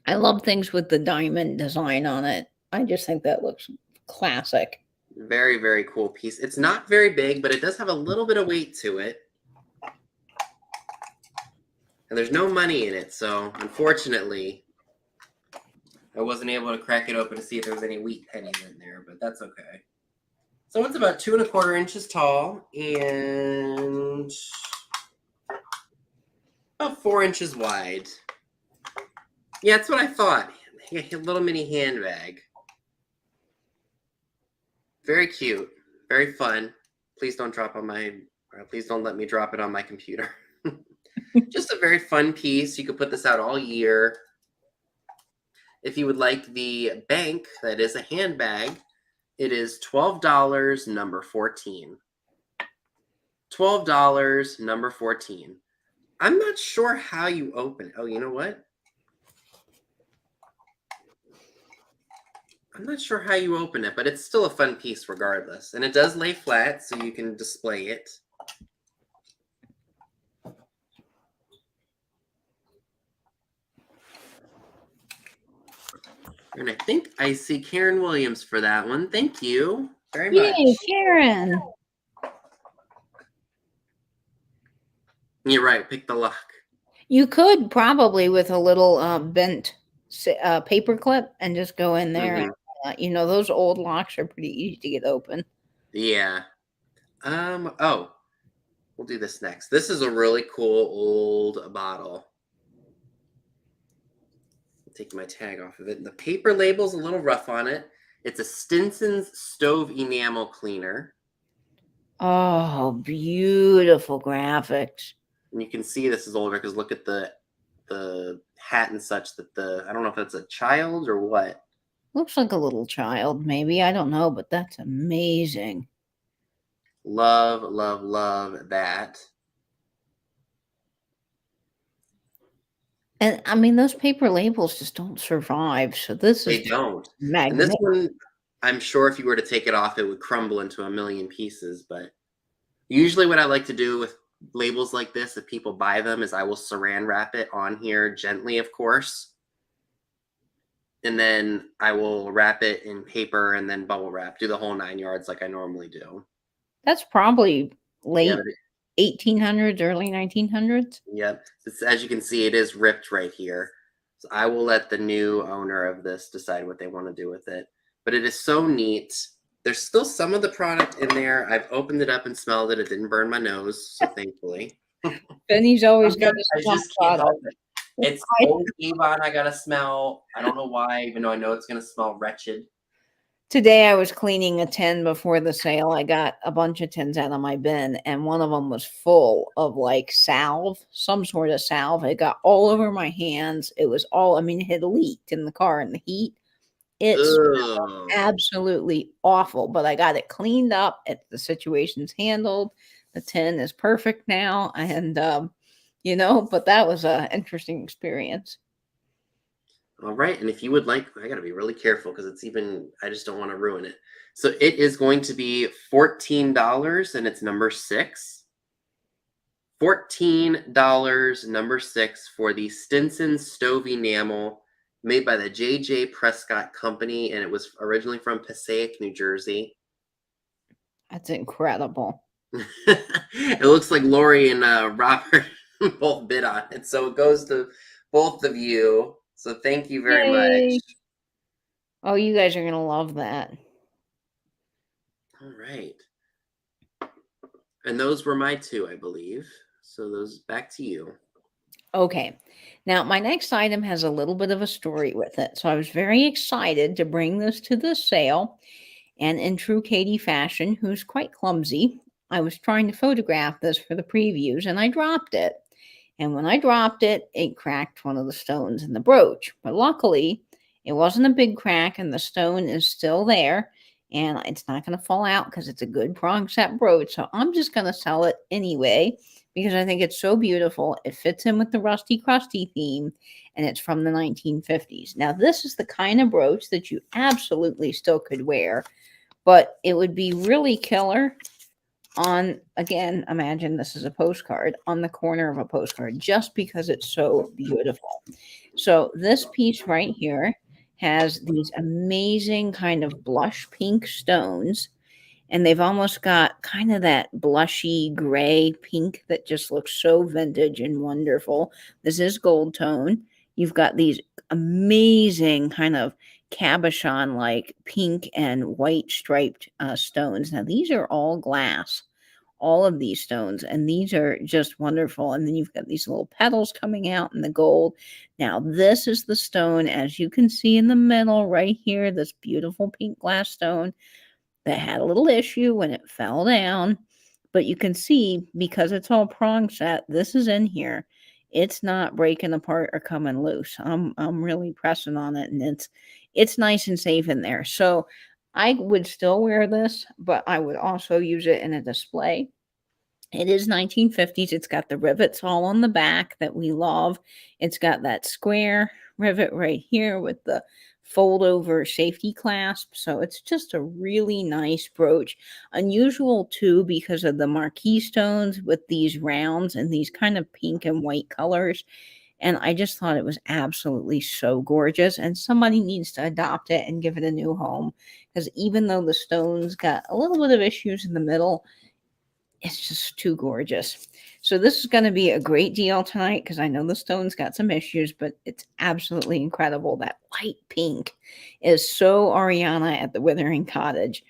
I love things with the diamond design on it. I just think that looks classic. Very, very cool piece. It's not very big, but it does have a little bit of weight to it. And there's no money in it, so unfortunately, I wasn't able to crack it open to see if there was any wheat pennies in there, but that's okay. So it's about 2¼ inches tall and about 4 inches wide. Yeah, that's what I thought. A little mini handbag. Very cute. Very fun. Please don't please don't let me drop it on my computer. Just a very fun piece. You could put this out all year. If you would like the bank, that is a handbag, it is $12, number 14. $12, number 14. I'm not sure how you open it. Oh, you know what? I'm not sure how you open it, but it's still a fun piece regardless. And it does lay flat, so you can display it. And I think I see Karen Williams for that one. Thank you very much. Yay, Karen. You're right. Pick the lock. You could probably with a little bent paper clip and just go in there. And, those old locks are pretty easy to get open. Yeah. Oh, we'll do this next. This is a really cool old bottle. Take my tag off of it. The paper label's a little rough on it. It's a Stinson's Stove Enamel Cleaner. Oh, beautiful graphics. And you can see this is older because look at the hat and such that I don't know if that's a child or what. Looks like a little child, maybe. I don't know, but that's amazing. Love, love, love that. And I mean, those paper labels just don't survive. So this They is don't. magnificent. And this one, I'm sure if you were to take it off, it would crumble into a million pieces. But usually what I like to do with labels like this, if people buy them, is I will saran wrap it on here gently, of course. And then I will wrap it in paper and then bubble wrap, do the whole 9 yards like I normally do. That's probably late 1800s, early 1900s. Yep. As you can see, it is ripped right here. So I will let the new owner of this decide what they want to do with it. But it is so neat. There's still some of the product in there. I've opened it up and smelled it. It didn't burn my nose, so thankfully. Benny's always got I just can't help it. It's old Avon I gotta smell. I don't know why, even though I know it's gonna smell wretched. Today I was cleaning a tin before the sale. I got a bunch of tins out of my bin, and one of them was full of like salve, some sort of salve. It got all over my hands. It was it had leaked in the car in the heat. It smelled absolutely awful, but I got it cleaned up. The situation's handled. The tin is perfect now, and but that was an interesting experience. All right, and if you would like, I got to be really careful because I just don't want to ruin it. So it is going to be $14 and it's number 6. $14, number 6 for the Stinson Stove Enamel made by the J.J. Prescott Company, and it was originally from Passaic, New Jersey. That's incredible. It looks like Lori and Robert both bid on it, so it goes to both of you. So thank you very much. Oh, you guys are going to love that. All right. And those were my 2, I believe. So those back to you. Okay. Now, my next item has a little bit of a story with it. So I was very excited to bring this to the sale. And in true Katie fashion, who's quite clumsy, I was trying to photograph this for the previews and I dropped it. And when I dropped it, it cracked one of the stones in the brooch. But luckily, it wasn't a big crack and the stone is still there. And it's not going to fall out because it's a good prong set brooch. So I'm just going to sell it anyway because I think it's so beautiful. It fits in with the rusty crusty theme and it's from the 1950s. Now, this is the kind of brooch that you absolutely still could wear, but it would be really killer on, again, imagine this is a postcard on the corner of a postcard just because it's so beautiful. So this piece right here has these amazing kind of blush pink stones, and they've almost got kind of that blushy gray pink that just looks so vintage and wonderful. This is gold tone. You've got these amazing kind of cabochon like pink and white striped stones. Now, these are all glass, all of these stones, and these are just wonderful. And then you've got these little petals coming out in the gold. Now, this is the stone, as you can see in the middle right here, this beautiful pink glass stone that had a little issue when it fell down. But you can see, because it's all prong set, this is in here. It's not breaking apart or coming loose. I'm really pressing on it, and it's nice and safe in there. So I would still wear this, but I would also use it in a display. It is 1950s. It's got the rivets all on the back that we love. It's got that square rivet right here with the fold over safety clasp. So it's just a really nice brooch. Unusual too because of the marquise stones with these rounds and these kind of pink and white colors. And I just thought it was absolutely so gorgeous. And somebody needs to adopt it and give it a new home. Because even though the stones got a little bit of issues in the middle, it's just too gorgeous. So this is going to be a great deal tonight because I know the stone's got some issues, but it's absolutely incredible. That light pink is so Ariana at the Withering Cottage.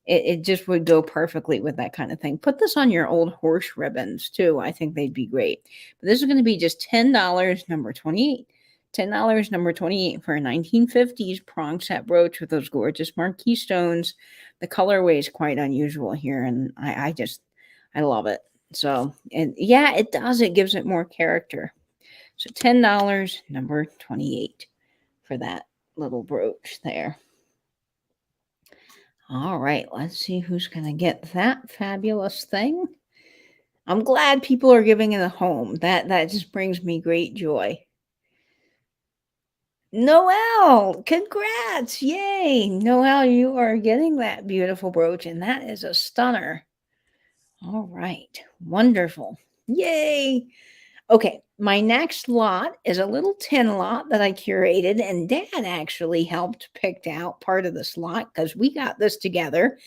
It just would go perfectly with that kind of thing. Put this on your old horse ribbons too. I think they'd be great. But this is going to be just $10, number 28. $10, number 28 for a 1950s prong set brooch with those gorgeous marquise stones. The colorway is quite unusual here, and I love it. So, and yeah, it does. It gives it more character. So $10, number 28 for that little brooch there. All right, let's see who's going to get that fabulous thing. I'm glad people are giving it a home. That just brings me great joy. Noelle, congrats. Yay. Noelle, you are getting that beautiful brooch, and that is a stunner. All right. Wonderful. Yay. Okay. My next lot is a little tin lot that I curated, and Dad actually helped pick out part of this lot because we got this together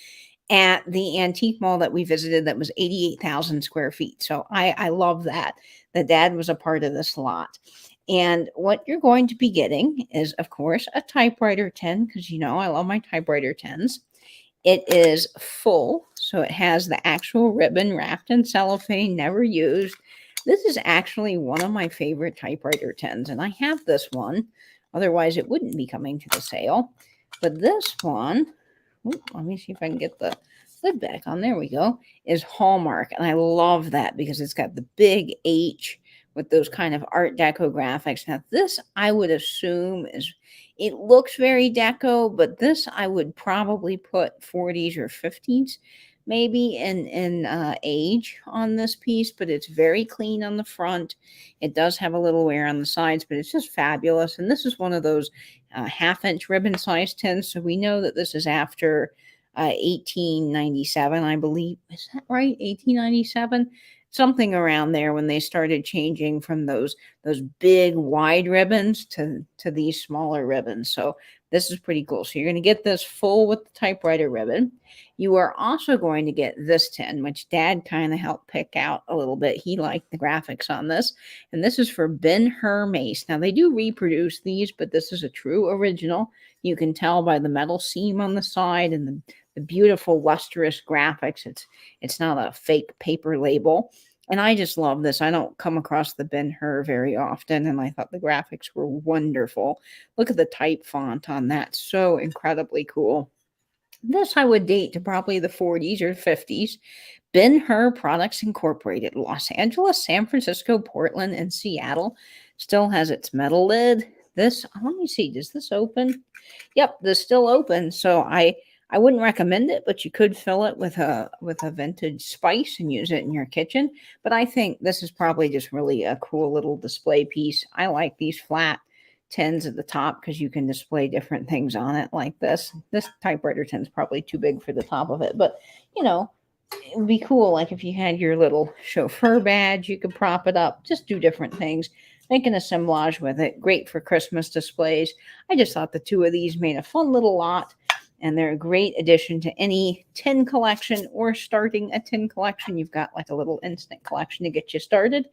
at the antique mall that we visited that was 88,000 square feet. So I love that Dad was a part of this lot. And what you're going to be getting is, of course, a typewriter tin because, I love my typewriter tins. It is full, so it has the actual ribbon wrapped in cellophane, never used. This is actually one of my favorite typewriter tins, and I have this one. Otherwise, it wouldn't be coming to the sale. But this one, let me see if I can get the lid back on. There we go, is Hallmark, and I love that because it's got the big H with those kind of Art Deco graphics. Now, this I would assume it looks very deco, but this I would probably put 40s or 50s maybe in age on this piece, but it's very clean on the front. It does have a little wear on the sides, but it's just fabulous. And this is one of those half-inch ribbon size tins, so we know that this is after 1897, I believe. Is that right? 1897? Something around there when they started changing from those big wide ribbons to these smaller ribbons. So this is pretty cool. So you're going to get this full with the typewriter ribbon. You are also going to get this tin, which Dad kind of helped pick out a little bit. He liked the graphics on this. And this is for Ben-Hur mace. Now they do reproduce these, but this is a true original. You can tell by the metal seam on the side and the beautiful lustrous graphics. It's not a fake paper label. And I just love this. I don't come across the Ben-Hur very often, and I thought the graphics were wonderful. Look at the type font on that. So incredibly cool. This I would date to probably the 40s or 50s. Ben-Hur Products Incorporated, Los Angeles, San Francisco, Portland, and Seattle. Still has its metal lid. This, let me see, does this open? Yep, this still open. So I wouldn't recommend it, but you could fill it with a vintage spice and use it in your kitchen. But I think this is probably just really a cool little display piece. I like these flat tins at the top because you can display different things on it like this. This typewriter tin is probably too big for the top of it, but you know, it would be cool. Like if you had your little chauffeur badge, you could prop it up, just do different things. Make an assemblage with it. Great for Christmas displays. I just thought the two of these made a fun little lot, and they're a great addition to any tin collection or starting a tin collection. You've got like a little instant collection to get you started.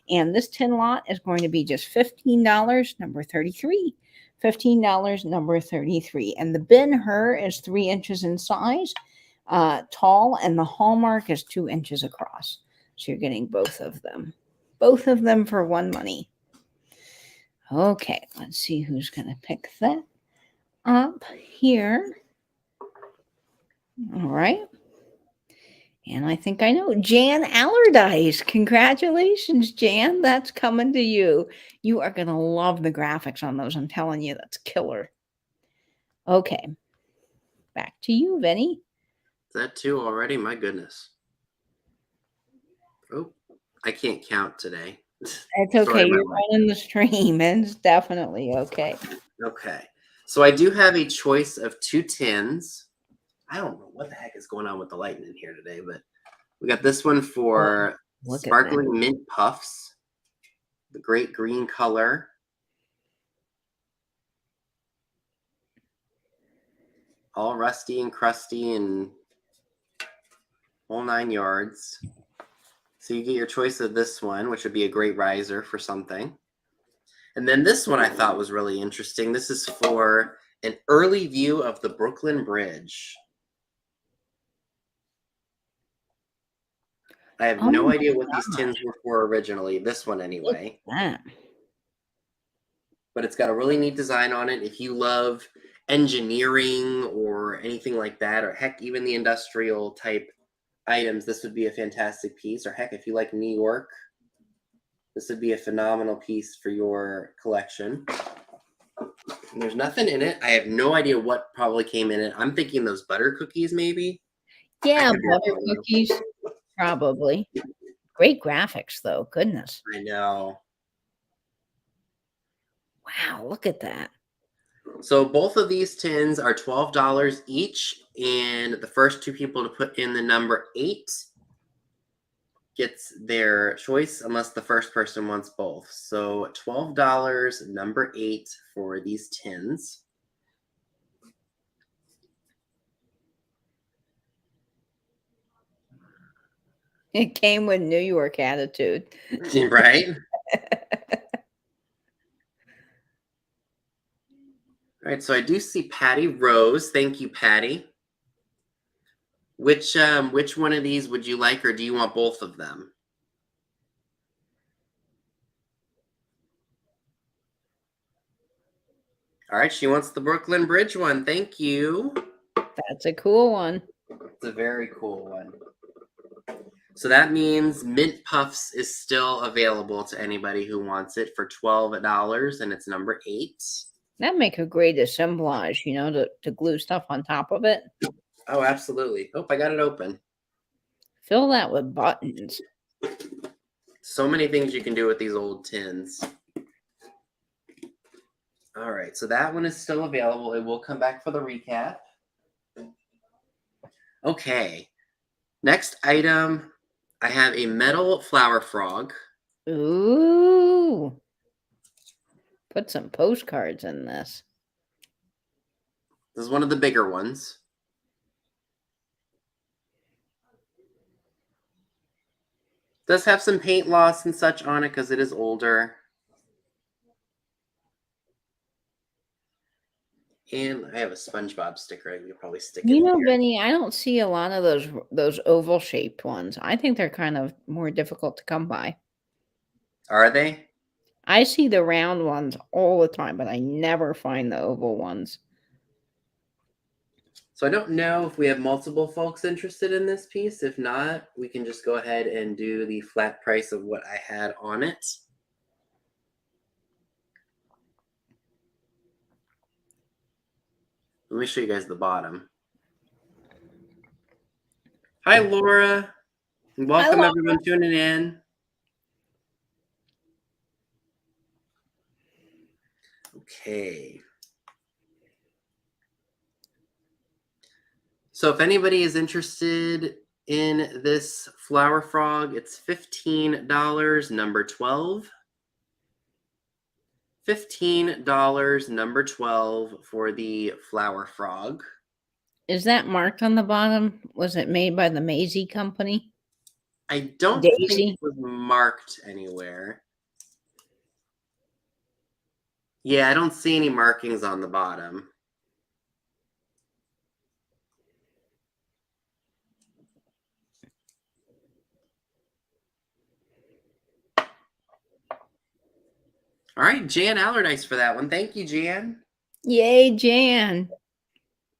And this tin lot is going to be just $15, number 33. $15, number 33. And the Ben-Hur is 3 inches in size, tall, and the hallmark is 2 inches across. So you're getting both of them. Both of them for one money. Okay, let's see who's going to pick that up here. All right. And I think I know. Jan Allardyce. Congratulations, Jan. That's coming to you. You are going to love the graphics on those. I'm telling you, that's killer. Okay. Back to you, Vinny. Is that 2 already? My goodness. Oh, I can't count today. It's okay. You're running the stream. It's definitely okay. Okay. So I do have a choice of 2 tins. I don't know what the heck is going on with the lighting in here today, but we got this one for sparkling mint puffs, the great green color. All rusty and crusty and whole 9 yards. So you get your choice of this one, which would be a great riser for something. And then this one I thought was really interesting. This is for an early view of the Brooklyn Bridge. I have no idea what these tins were for originally. This one anyway. But it's got a really neat design on it. If you love engineering or anything like that, or heck, even the industrial type items, this would be a fantastic piece. Or heck, if you like New York, this would be a phenomenal piece for your collection. And there's nothing in it. I have no idea what probably came in it. I'm thinking those butter cookies, maybe. Yeah, butter cookies, probably. Great graphics, though. Goodness. I know. Wow, look at that. So both of these tins are $12 each, and the first 2 people to put in the number 8 gets their choice, unless the first person wants both. So $12, number 8 for these tins. It came with New York attitude. Right? All right, so I do see Patty Rose. Thank you, Patty. Which one of these would you like, or do you want both of them? All right, she wants the Brooklyn Bridge one. Thank you. That's a cool one. It's a very cool one. So that means Mint Puffs is still available to anybody who wants it for $12, and it's number 8. That'd make a great assemblage, you know, to glue stuff on top of it. Oh, absolutely. Oh, I got it open. Fill that with buttons. So many things you can do with these old tins. All right, so that one is still available. It will come back for the recap. Okay. Next item, I have a metal flower frog. Ooh. Put some postcards in this. This is one of the bigger ones. Does have some paint loss and such on it because it is older. And I have a SpongeBob sticker. I could probably stick it in here. Vinny, I don't see a lot of those oval shaped ones. I think they're kind of more difficult to come by. Are they? I see the round ones all the time, but I never find the oval ones. So I don't know if we have multiple folks interested in this piece. If not, we can just go ahead and do the flat price of what I had on it. Let me show you guys the bottom. Hi, Laura. Welcome, Laura. everyone tuning in. Okay. So if anybody is interested in this flower frog, it's $15, number 12. $15, number 12 for the flower frog. Is that marked on the bottom? Was it made by the Maisie Company? I don't think Daisy? it was marked anywhere. Yeah, I don't see any markings on the bottom. All right, Jan Allardyce for that one. Thank you, Jan. Yay, Jan.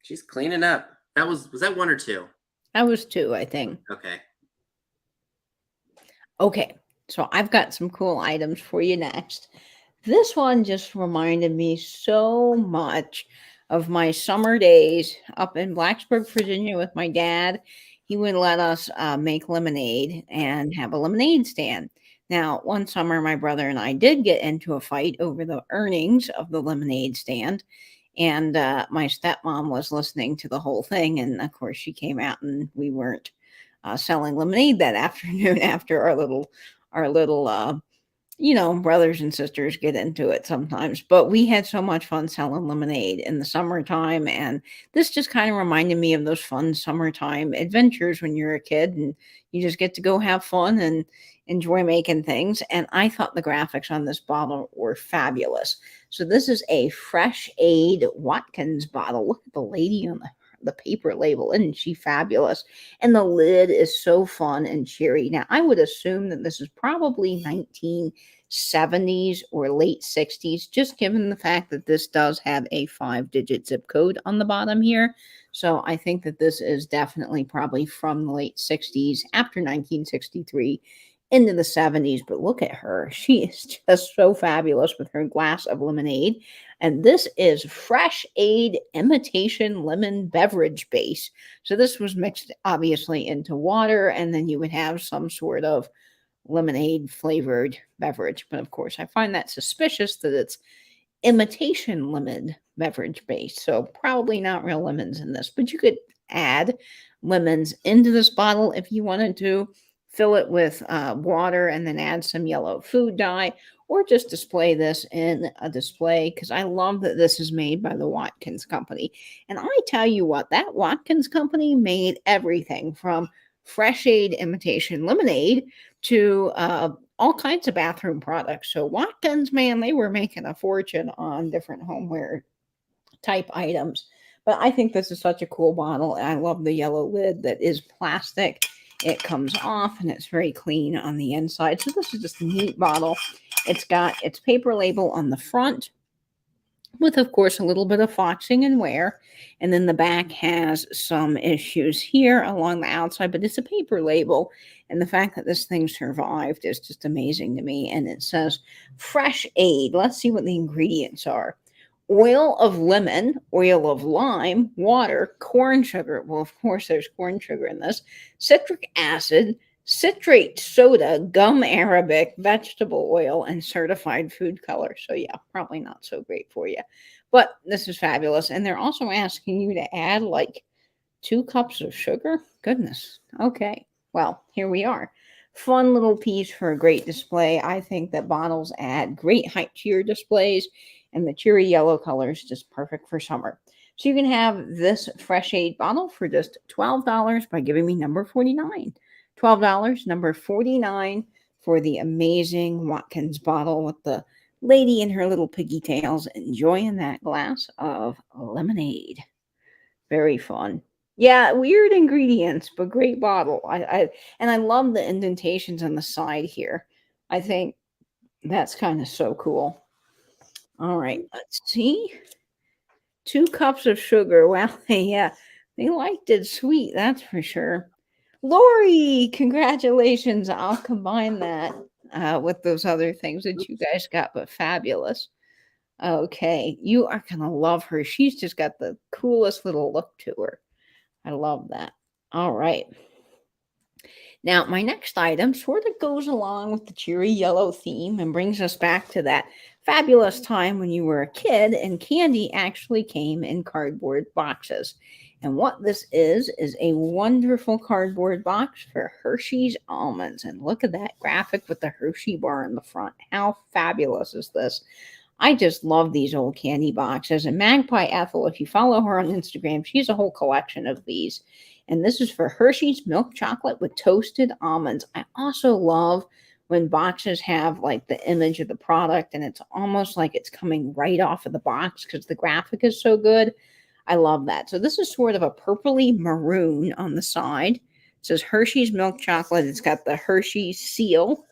She's cleaning up. Was that one or two? That was 2, I think. Okay. Okay, so I've got some cool items for you next. This one just reminded me so much of my summer days up in Blacksburg, Virginia with my dad. He would let us make lemonade and have a lemonade stand. Now, one summer, my brother and I did get into a fight over the earnings of the lemonade stand. And my stepmom was listening to the whole thing. And of course, she came out and we weren't selling lemonade that afternoon after our little brothers and sisters get into it sometimes. But we had so much fun selling lemonade in the summertime. And this just kind of reminded me of those fun summertime adventures when you're a kid and you just get to go have fun and enjoy making things. And I thought the graphics on this bottle were fabulous. So this is a Fresh Aid Watkins bottle. Look at the lady on the paper label. Isn't she fabulous? And the lid is so fun and cheery. Now, I would assume that this is probably 1970s or late 60s, just given the fact that this does have a 5-digit zip code on the bottom here. So I think that this is definitely probably from the late 60s, after 1963 into the 70s. But look at her. She is just so fabulous with her glass of lemonade. And this is Fresh Aid Imitation Lemon Beverage Base. So this was mixed obviously into water, and then you would have some sort of lemonade flavored beverage. But of course, I find that suspicious that it's imitation lemon beverage base. So probably not real lemons in this, but you could add lemons into this bottle if you wanted to. Fill it with water and then add some yellow food dye, or just display this in a display, because I love that this is made by the Watkins Company. And I tell you what, that Watkins Company made everything from Fresh Aid imitation lemonade to all kinds of bathroom products. So Watkins, man, they were making a fortune on different homeware type items. But I think this is such a cool bottle. And I love the yellow lid that is plastic. It comes off and it's very clean on the inside. So this is just a neat bottle. It's got its paper label on the front with, of course, a little bit of foxing and wear. And then the back has some issues here along the outside, but it's a paper label. And the fact that this thing survived is just amazing to me. And it says Fresh Aid. Let's see what the ingredients are. Oil of lemon, oil of lime, water, corn sugar. Well, of course, there's corn sugar in this. Citric acid, citrate soda, gum arabic, vegetable oil, and certified food color. So, yeah, probably not so great for you. But this is fabulous. And they're also asking you to add like 2 cups of sugar. Goodness. Okay. Well, here we are. Fun little piece for a great display. I think that bottles add great height to your displays, and the cheery yellow color is just perfect for summer. So you can have this Fresh Aid bottle for just $12 by giving me number 49. $12, number 49 for the amazing Watkins bottle with the lady in her little piggy tails enjoying that glass of lemonade. Very fun. Yeah, weird ingredients, but great bottle. I love the indentations on the side here. I think that's kind of so cool. All right, let's see. 2 cups of sugar. Well, yeah, They liked it sweet, that's for sure. Lori, congratulations. I'll combine that with those other things that you guys got, but fabulous. Okay, you are going to love her. She's just got the coolest little look to her. I love that. All right. Now, my next item sort of goes along with the cheery yellow theme and brings us back to that fabulous time when you were a kid and candy actually came in cardboard boxes. And what this is a wonderful cardboard box for Hershey's almonds. And look at that graphic with the Hershey bar in the front. How fabulous is this? I just love these old candy boxes. And Magpie Ethel, if you follow her on Instagram, she has a whole collection of these. And this is for Hershey's milk chocolate with toasted almonds. I also love when boxes have like the image of the product and it's almost like it's coming right off of the box because the graphic is so good. I love that. So this is sort of a purpley maroon on the side. It says Hershey's milk chocolate. It's got the Hershey's seal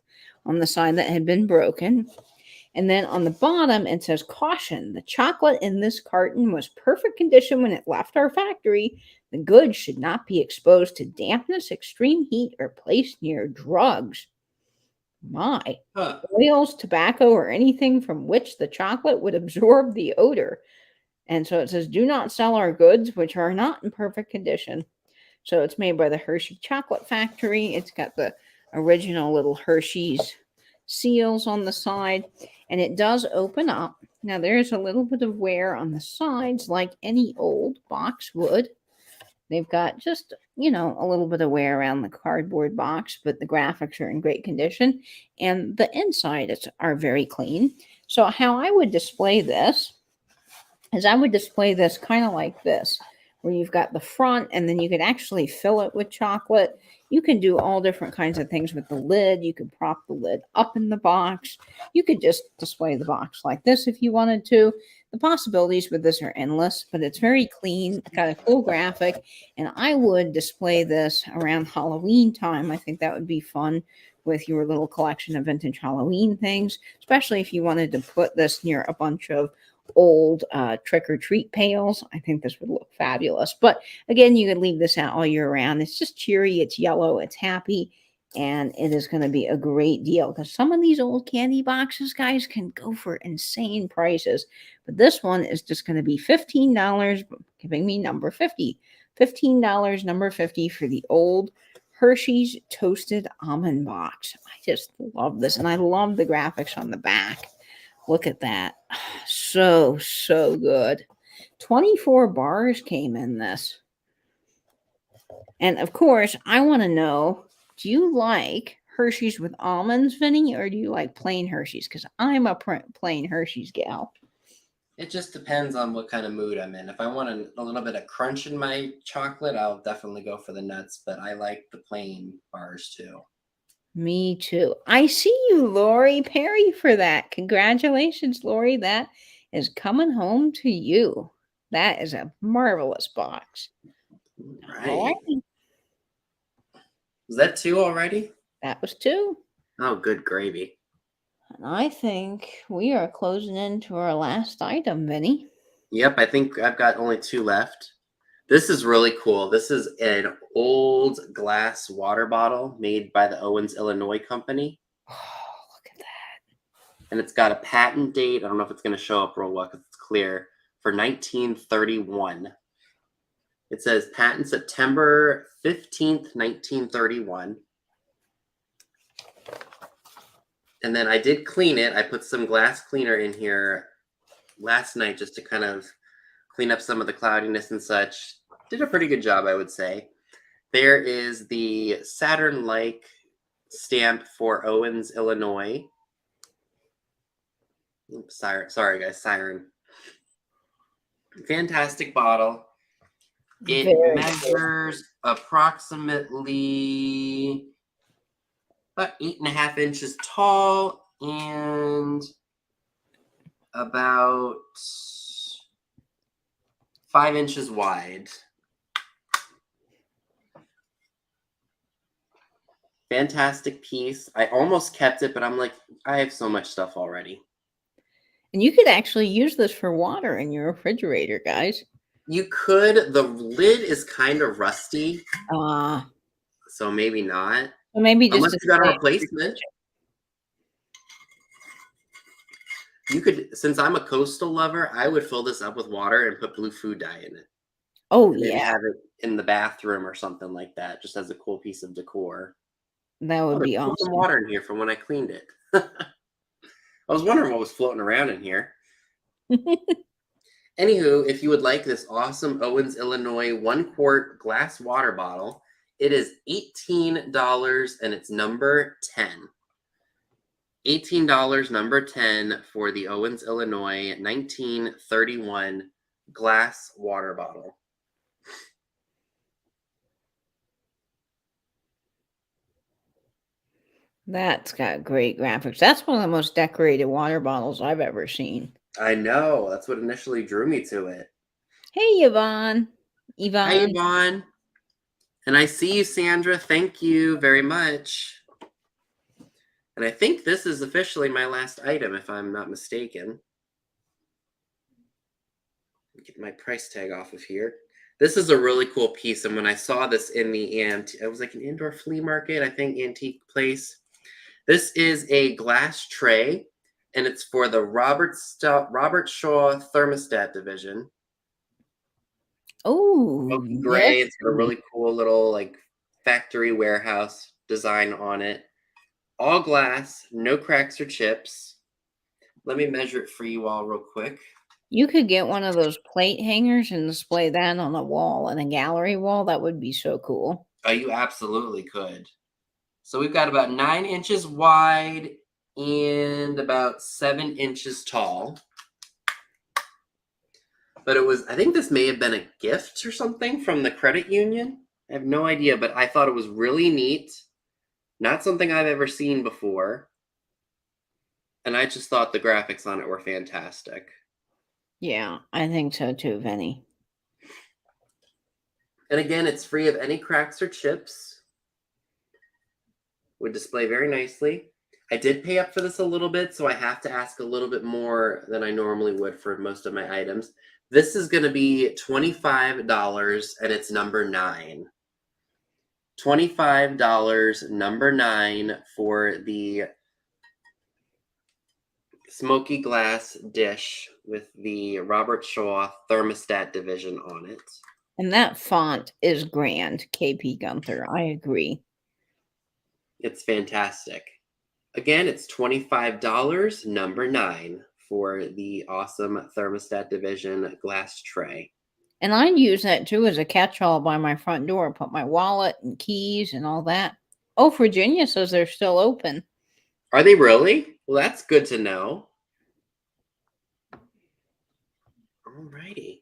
on the side that had been broken. And then on the bottom, it says, caution, the chocolate in this carton was perfect condition when it left our factory. The goods should not be exposed to dampness, extreme heat, or placed near drugs. My. Oils, tobacco, or anything from which the chocolate would absorb the odor. And so it says, do not sell our goods, which are not in perfect condition. So it's made by the Hershey Chocolate Factory. It's got the original little Hershey's seals on the side, and it does open up. Now there's a little bit of wear on the sides like any old box would. They've got just, a little bit of wear around the cardboard box, but the graphics are in great condition and the insides are very clean. So how I would display this is I would display this kind of like this, where you've got the front and then you could actually fill it with chocolate. You can do all different kinds of things with the lid. You could prop the lid up in the box. You could just display the box like this if you wanted to. The possibilities with this are endless, but it's very clean. It's got a cool graphic, and I would display this around Halloween time. I think that would be fun with your little collection of vintage Halloween things, especially if you wanted to put this near a bunch of old trick-or-treat pails. I think this would look fabulous. But again, you could leave this out all year round. It's just cheery, it's yellow, it's happy, and it is going to be a great deal because some of these old candy boxes, guys, can go for insane prices. But this one is just going to be $15, giving me number 50. $15, number 50 for the old Hershey's Toasted Almond Box. I just love this, and I love the graphics on the back. Look at that. So good. 24 bars came in this. And of course, I want to know, do you like Hershey's with almonds, Vinny, or do you like plain Hershey's? Because I'm a plain Hershey's gal. It just depends on what kind of mood I'm in. If I want a little bit of crunch in my chocolate, I'll definitely go for the nuts, but I like the plain bars too. Me too. I see you, Lori Perry, for that. Congratulations, Lori. That is coming home to you. That is a marvelous box. Right. Was that 2 already? That was 2. Oh, good gravy. And I think we are closing into our last item, Vinny. Yep, I think I've got only 2 left. This is really cool. This is an old glass water bottle made by the Owens, Illinois company. Oh, look at that. And it's got a patent date. I don't know if it's going to show up real well because it's clear. For 1931. It says patent September 15th, 1931. And then I did clean it. I put some glass cleaner in here last night just to kind of clean up some of the cloudiness and such. Did a pretty good job, I would say. There is the Saturn-like stamp for Owens, Illinois. Oops, sorry guys, siren. Fantastic bottle. It measures approximately about 8.5 inches tall and about 5 inches wide. Fantastic piece. I almost kept it, but I'm like, I have so much stuff already. And you could actually use this for water in your refrigerator, guys. You could. The lid is kind of rusty, Uh, so maybe not. so maybe just Unless you got a display it in your replacement. kitchen. You could, since I'm a coastal lover, I would fill this up with water and put blue food dye in it. Oh, And maybe yeah, have it in the bathroom or something like that, just as a cool piece of decor. that Oh, would there's be still some awesome. water in here from when I cleaned it. I was wondering what was floating around in here. Anywho, if you would like this awesome Owens, Illinois 1 quart glass water bottle, it is $18 and it's number 10. $18, number 10 for the Owens, Illinois 1931 glass water bottle. That's got great graphics. That's one of the most decorated water bottles I've ever seen. I know, that's what initially drew me to it. Hey, Yvonne. Hi, Yvonne. Yvonne. And I see you, Sandra. Thank you very much. And I think this is officially my last item, if I'm not mistaken. Get my price tag off of here. This is a really cool piece. And when I saw this in the it was like an indoor flea market, I think, antique place. This is a glass tray, and it's for the Robert Shaw thermostat division. Oh, Smoky yes. gray. It's got a really cool little like factory warehouse design on it. All glass, no cracks or chips. Let me measure it for you all real quick. You could get one of those plate hangers and display that on a wall, in a gallery wall. That would be so cool. Oh, you absolutely could. So we've got about 9 inches wide and about 7 inches tall. But I think this may have been a gift or something from the credit union. I have no idea, but I thought it was really neat. Not something I've ever seen before. And I just thought the graphics on it were fantastic. Yeah, I think so too, Vinny. And again, it's free of any cracks or chips. Would display very nicely. I did pay up for this a little bit, so I have to ask a little bit more than I normally would for most of my items. This is going to be $25 and it's number 9. $25, number 9 for the smoky glass dish with the Robert Shaw thermostat division on it. And that font is grand, KP Gunther. I agree. It's fantastic. Again, it's $25, number 9 for the awesome thermostat division glass tray. And I'd use that too as a catch-all by my front door. Put my wallet and keys and all that. Oh, Virginia says they're still open. Are they really? Well, that's good to know. Alrighty.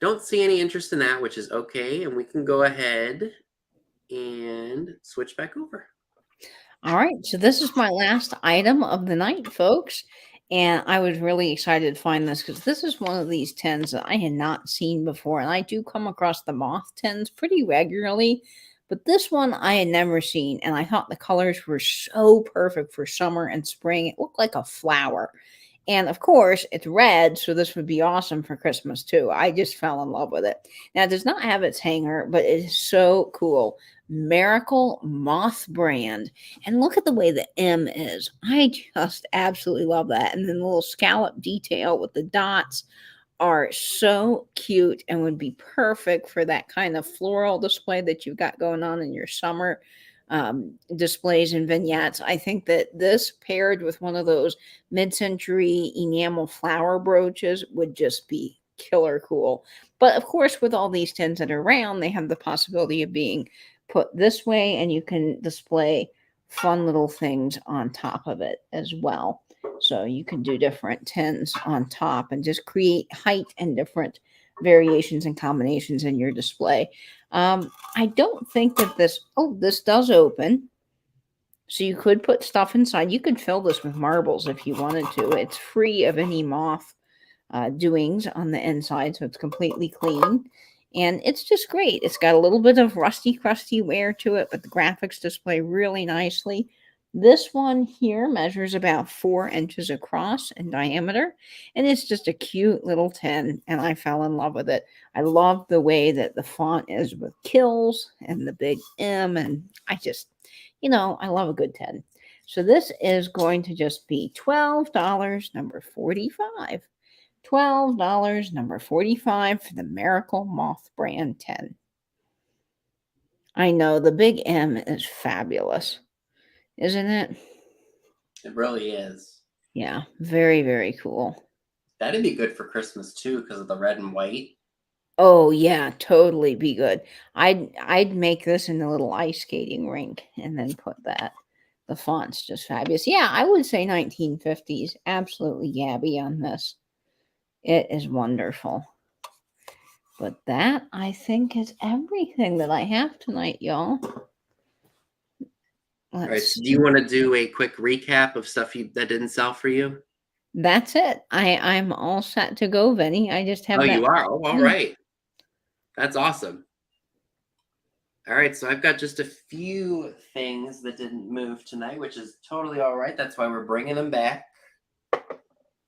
Don't see any interest in that, which is okay. And we can go ahead and switch back over. All right, so this is my last item of the night, folks. And I was really excited to find this because this is one of these tins that I had not seen before. And I do come across the moth tins pretty regularly, but this one I had never seen. And I thought the colors were so perfect for summer and spring. It looked like a flower. And of course, it's red, so this would be awesome for Christmas too. I just fell in love with it. Now, it does not have its hanger, but it is so cool. Miracle Moth brand. And look at the way the M is. I just absolutely love that. And then the little scallop detail with the dots are so cute and would be perfect for that kind of floral display that you've got going on in your summer displays and vignettes. I think that this paired with one of those mid-century enamel flower brooches would just be killer cool. But of course, with all these tins that are round, they have the possibility of being put this way, and you can display fun little things on top of it as well. So you can do different tins on top and just create height and different variations and combinations in your display. I don't think that this does open. So you could put stuff inside. You could fill this with marbles if you wanted to. It's free of any moth doings on the inside, so it's completely clean. And it's just great. It's got a little bit of rusty, crusty wear to it, but the graphics display really nicely. This one here measures about 4 inches across in diameter, and it's just a cute little tin, and I fell in love with it. I love the way that the font is with kills and the big M, and I just, I love a good tin. So this is going to just be $12, number 45. $12, number 45 for the Miracle Moth brand tin. I know the big M is fabulous, isn't it? It really is. Yeah, very, very cool. That'd be good for Christmas too, because of the red and white. Oh yeah, totally be good. I'd make this in a little ice skating rink and then put that. The font's just fabulous. Yeah, I would say 1950s. Absolutely Gabby on this. It is wonderful. But that I think is everything that I have tonight, y'all. All right. So do you want to do a quick recap of stuff that didn't sell for you? That's it. I'm all set to go, Vinny. I just have Oh, that. you are? Oh, all right. That's awesome. All right. So I've got just a few things that didn't move tonight, which is totally all right. That's why we're bringing them back.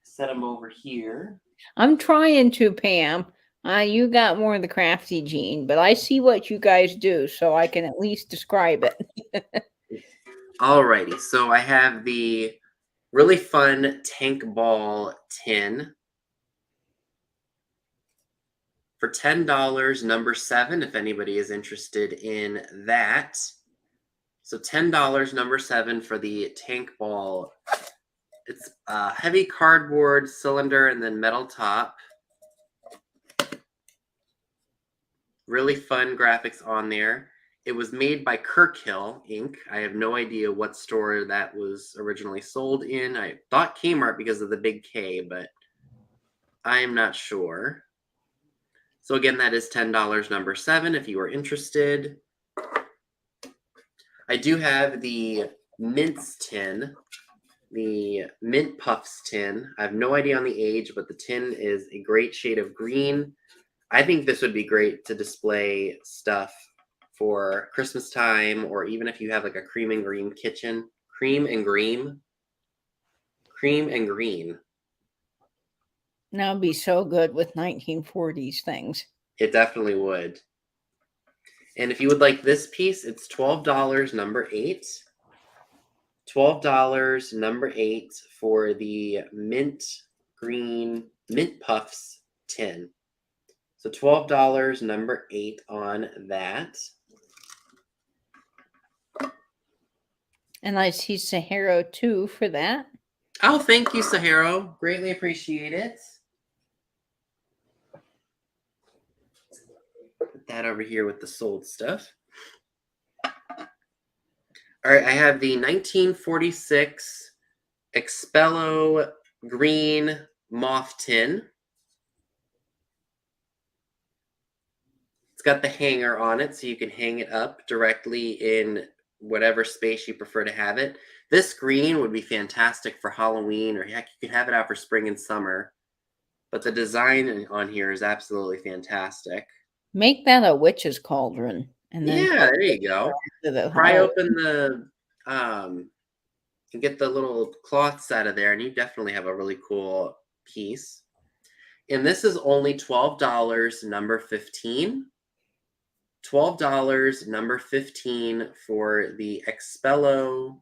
Set them over here. I'm trying to, Pam. You got more of the crafty gene, but I see what you guys do, so I can at least describe it. Alrighty, so I have the really fun tank ball tin for $10, number 7, if anybody is interested in that. So $10, number 7 for the tank ball. It's a heavy cardboard cylinder and then metal top. Really fun graphics on there. It was made by Kirkhill Inc. I have no idea what store that was originally sold in. I thought Kmart because of the big K, but I am not sure. So again, that is $10, number 7, if you are interested. I do have the mints tin, the mint puffs tin. I have no idea on the age, but the tin is a great shade of green. I think this would be great to display stuff for Christmas time, or even if you have like a cream and green kitchen. Cream and green. That would be so good with 1940s things. It definitely would. And if you would like this piece, it's $12, number 8. $12, number 8 for the mint green mint puffs tin. So $12, number 8 on that. And I see Sahara too for that. Oh, thank you, Sahara. Greatly appreciate it. Put that over here with the sold stuff. All right, I have the 1946 Expello green moth tin. It's got the hanger on it, so you can hang it up directly in whatever space you prefer to have it. This green would be fantastic for Halloween, or heck, you could have it out for spring and summer. But the design on here is absolutely fantastic. Make that a witch's cauldron. And then yeah, there you go. Pry open the and get the little cloths out of there, and you definitely have a really cool piece. And this is only $12, number 15. $12, number 15 for the Expello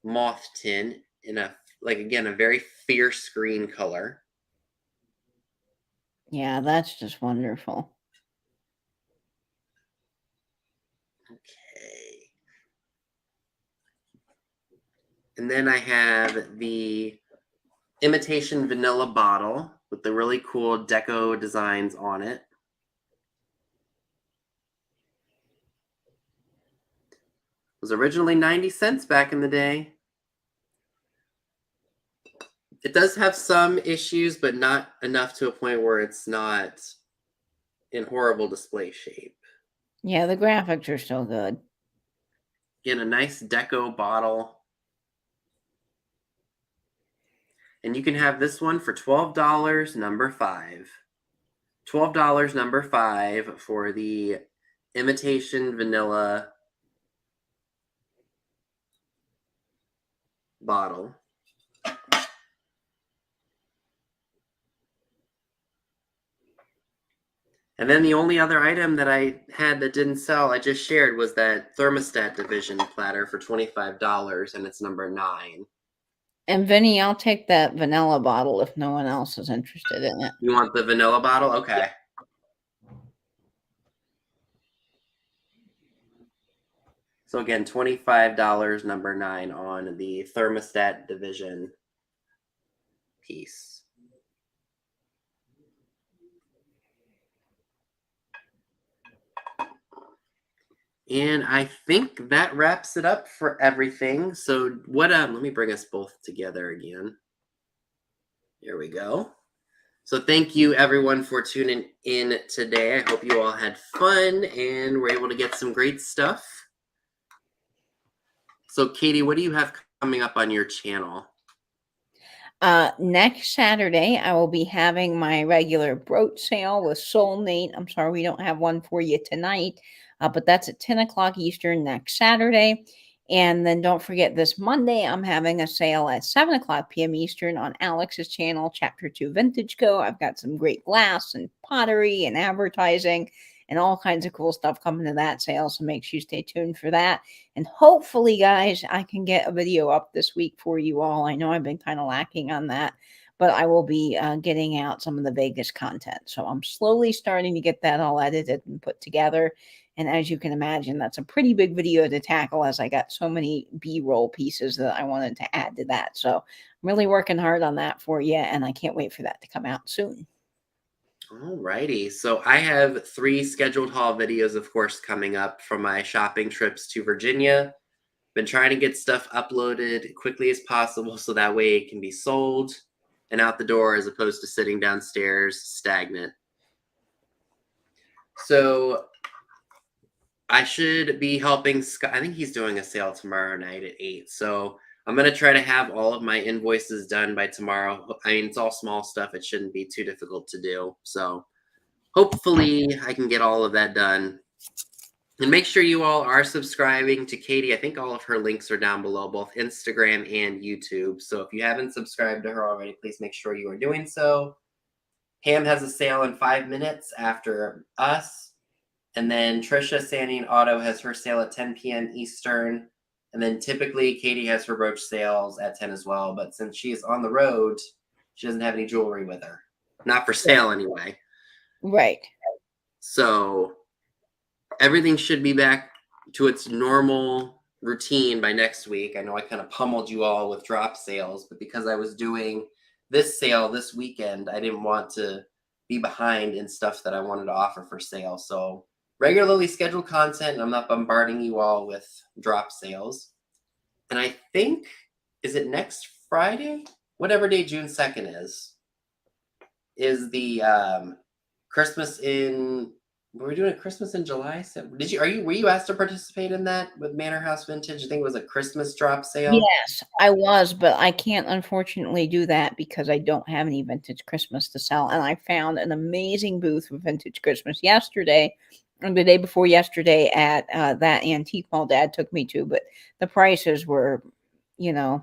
moth tin in a, like, again, a very fierce green color. Yeah, that's just wonderful. Okay. And then I have the imitation vanilla bottle with the really cool deco designs on it. It was originally 90 cents back in the day. It does have some issues, but not enough to a point where it's not in horrible display shape. Yeah, the graphics are still good. Again, a nice deco bottle. And you can have this one for $12, number 5. $12, number 5 for the imitation vanilla bottle. And then the only other item that I had that didn't sell, I just shared, was that thermostat division platter for $25, and it's number 9. And Vinny, I'll take that vanilla bottle if no one else is interested in it. You want the vanilla bottle? Okay. So again, $25, number 9 on the thermostat division piece. And I think that wraps it up for everything. So what let me bring us both together again. Here we go. So thank you everyone for tuning in today. I hope you all had fun and were able to get some great stuff. So Katie, what do you have coming up on your channel? Next Saturday, I will be having my regular brooch sale with Soulmate. I'm sorry we don't have one for you tonight, but that's at 10 o'clock Eastern next Saturday. And then don't forget this Monday, I'm having a sale at 7 o'clock p.m. Eastern on Alex's channel, Chapter 2 Vintage Co. I've got some great glass and pottery and advertising and all kinds of cool stuff coming to that sale. So make sure you stay tuned for that. And hopefully, guys, I can get a video up this week for you all. I know I've been kind of lacking on that, but I will be getting out some of the Vegas content. So I'm slowly starting to get that all edited and put together. And as you can imagine, that's a pretty big video to tackle, as I got so many B-roll pieces that I wanted to add to that. So I'm really working hard on that for you, and I can't wait for that to come out soon. Alrighty, so I have 3 scheduled haul videos, of course, coming up from my shopping trips to Virginia. Been trying to get stuff uploaded quickly as possible so that way it can be sold and out the door as opposed to sitting downstairs stagnant. So I should be helping Scott. I think he's doing a sale tomorrow night at 8. So I'm going to try to have all of my invoices done by tomorrow. I mean, it's all small stuff. It shouldn't be too difficult to do. So hopefully I can get all of that done. And make sure you all are subscribing to Katie. I think all of her links are down below, both Instagram and YouTube. So if you haven't subscribed to her already, please make sure you are doing so. Pam has a sale in 5 minutes after us. And then Trisha, Sandy, and Otto has her sale at 10 p.m. Eastern. And then typically Katie has her brooch sales at 10 as well. But since she is on the road, she doesn't have any jewelry with her. Not for sale anyway. Right. So everything should be back to its normal routine by next week. I know I kind of pummeled you all with drop sales, but because I was doing this sale this weekend, I didn't want to be behind in stuff that I wanted to offer for sale. So regularly scheduled content, and I'm not bombarding you all with drop sales. And I think, is it next Friday? Whatever day June 2nd is the Christmas in... Were we doing a Christmas in July? Were you asked to participate in that with Manor House Vintage? I think it was a Christmas drop sale. Yes, I was, but I can't unfortunately do that because I don't have any vintage Christmas to sell. And I found an amazing booth for vintage Christmas yesterday, or the day before yesterday, at that antique mall Dad took me to. But the prices were,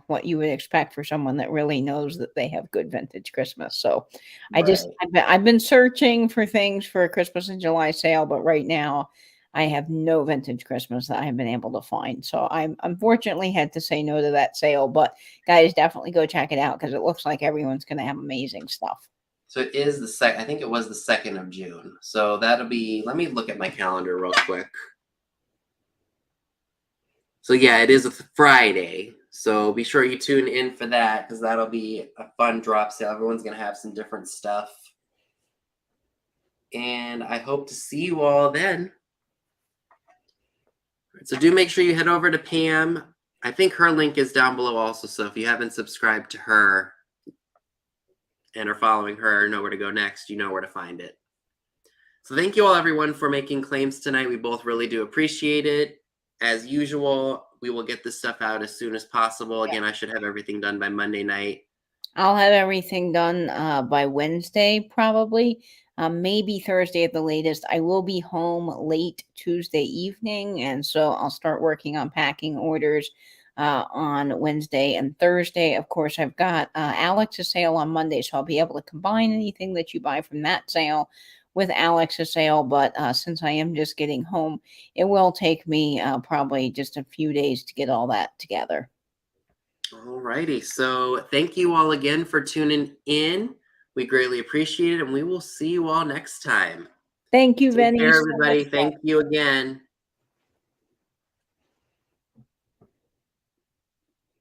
what you would expect for someone that really knows that they have good vintage Christmas. So I've been searching for things for a Christmas in July sale, but right now I have no vintage Christmas that I have been able to find. So I unfortunately had to say no to that sale, but guys, definitely go check it out because it looks like everyone's going to have amazing stuff. So it is the second, I think it was the 2nd of June. So that'll be, let me look at my calendar real quick. So yeah, it is a Friday. So be sure you tune in for that because that'll be a fun drop sale. Everyone's going to have some different stuff. And I hope to see you all then. So do make sure you head over to Pam. I think her link is down below also. So if you haven't subscribed to her and are following her, know where to go next, you know where to find it. So thank you all, everyone, for making claims tonight. We both really do appreciate it. As usual, we will get this stuff out as soon as possible. Again, I should have everything done by Monday night. I'll have everything done by Wednesday, probably. Maybe Thursday at the latest. I will be home late Tuesday evening, and so I'll start working on packing orders on Wednesday and Thursday. Of course, I've got Alex's sale on Monday, so I'll be able to combine anything that you buy from that sale with Alex's sale. But since I am just getting home, it will take me probably just a few days to get all that together. Alrighty, so thank you all again for tuning in. We greatly appreciate it, and we will see you all next time. Thank you, Take Vinny. care, So much everybody. fun. Thank you again.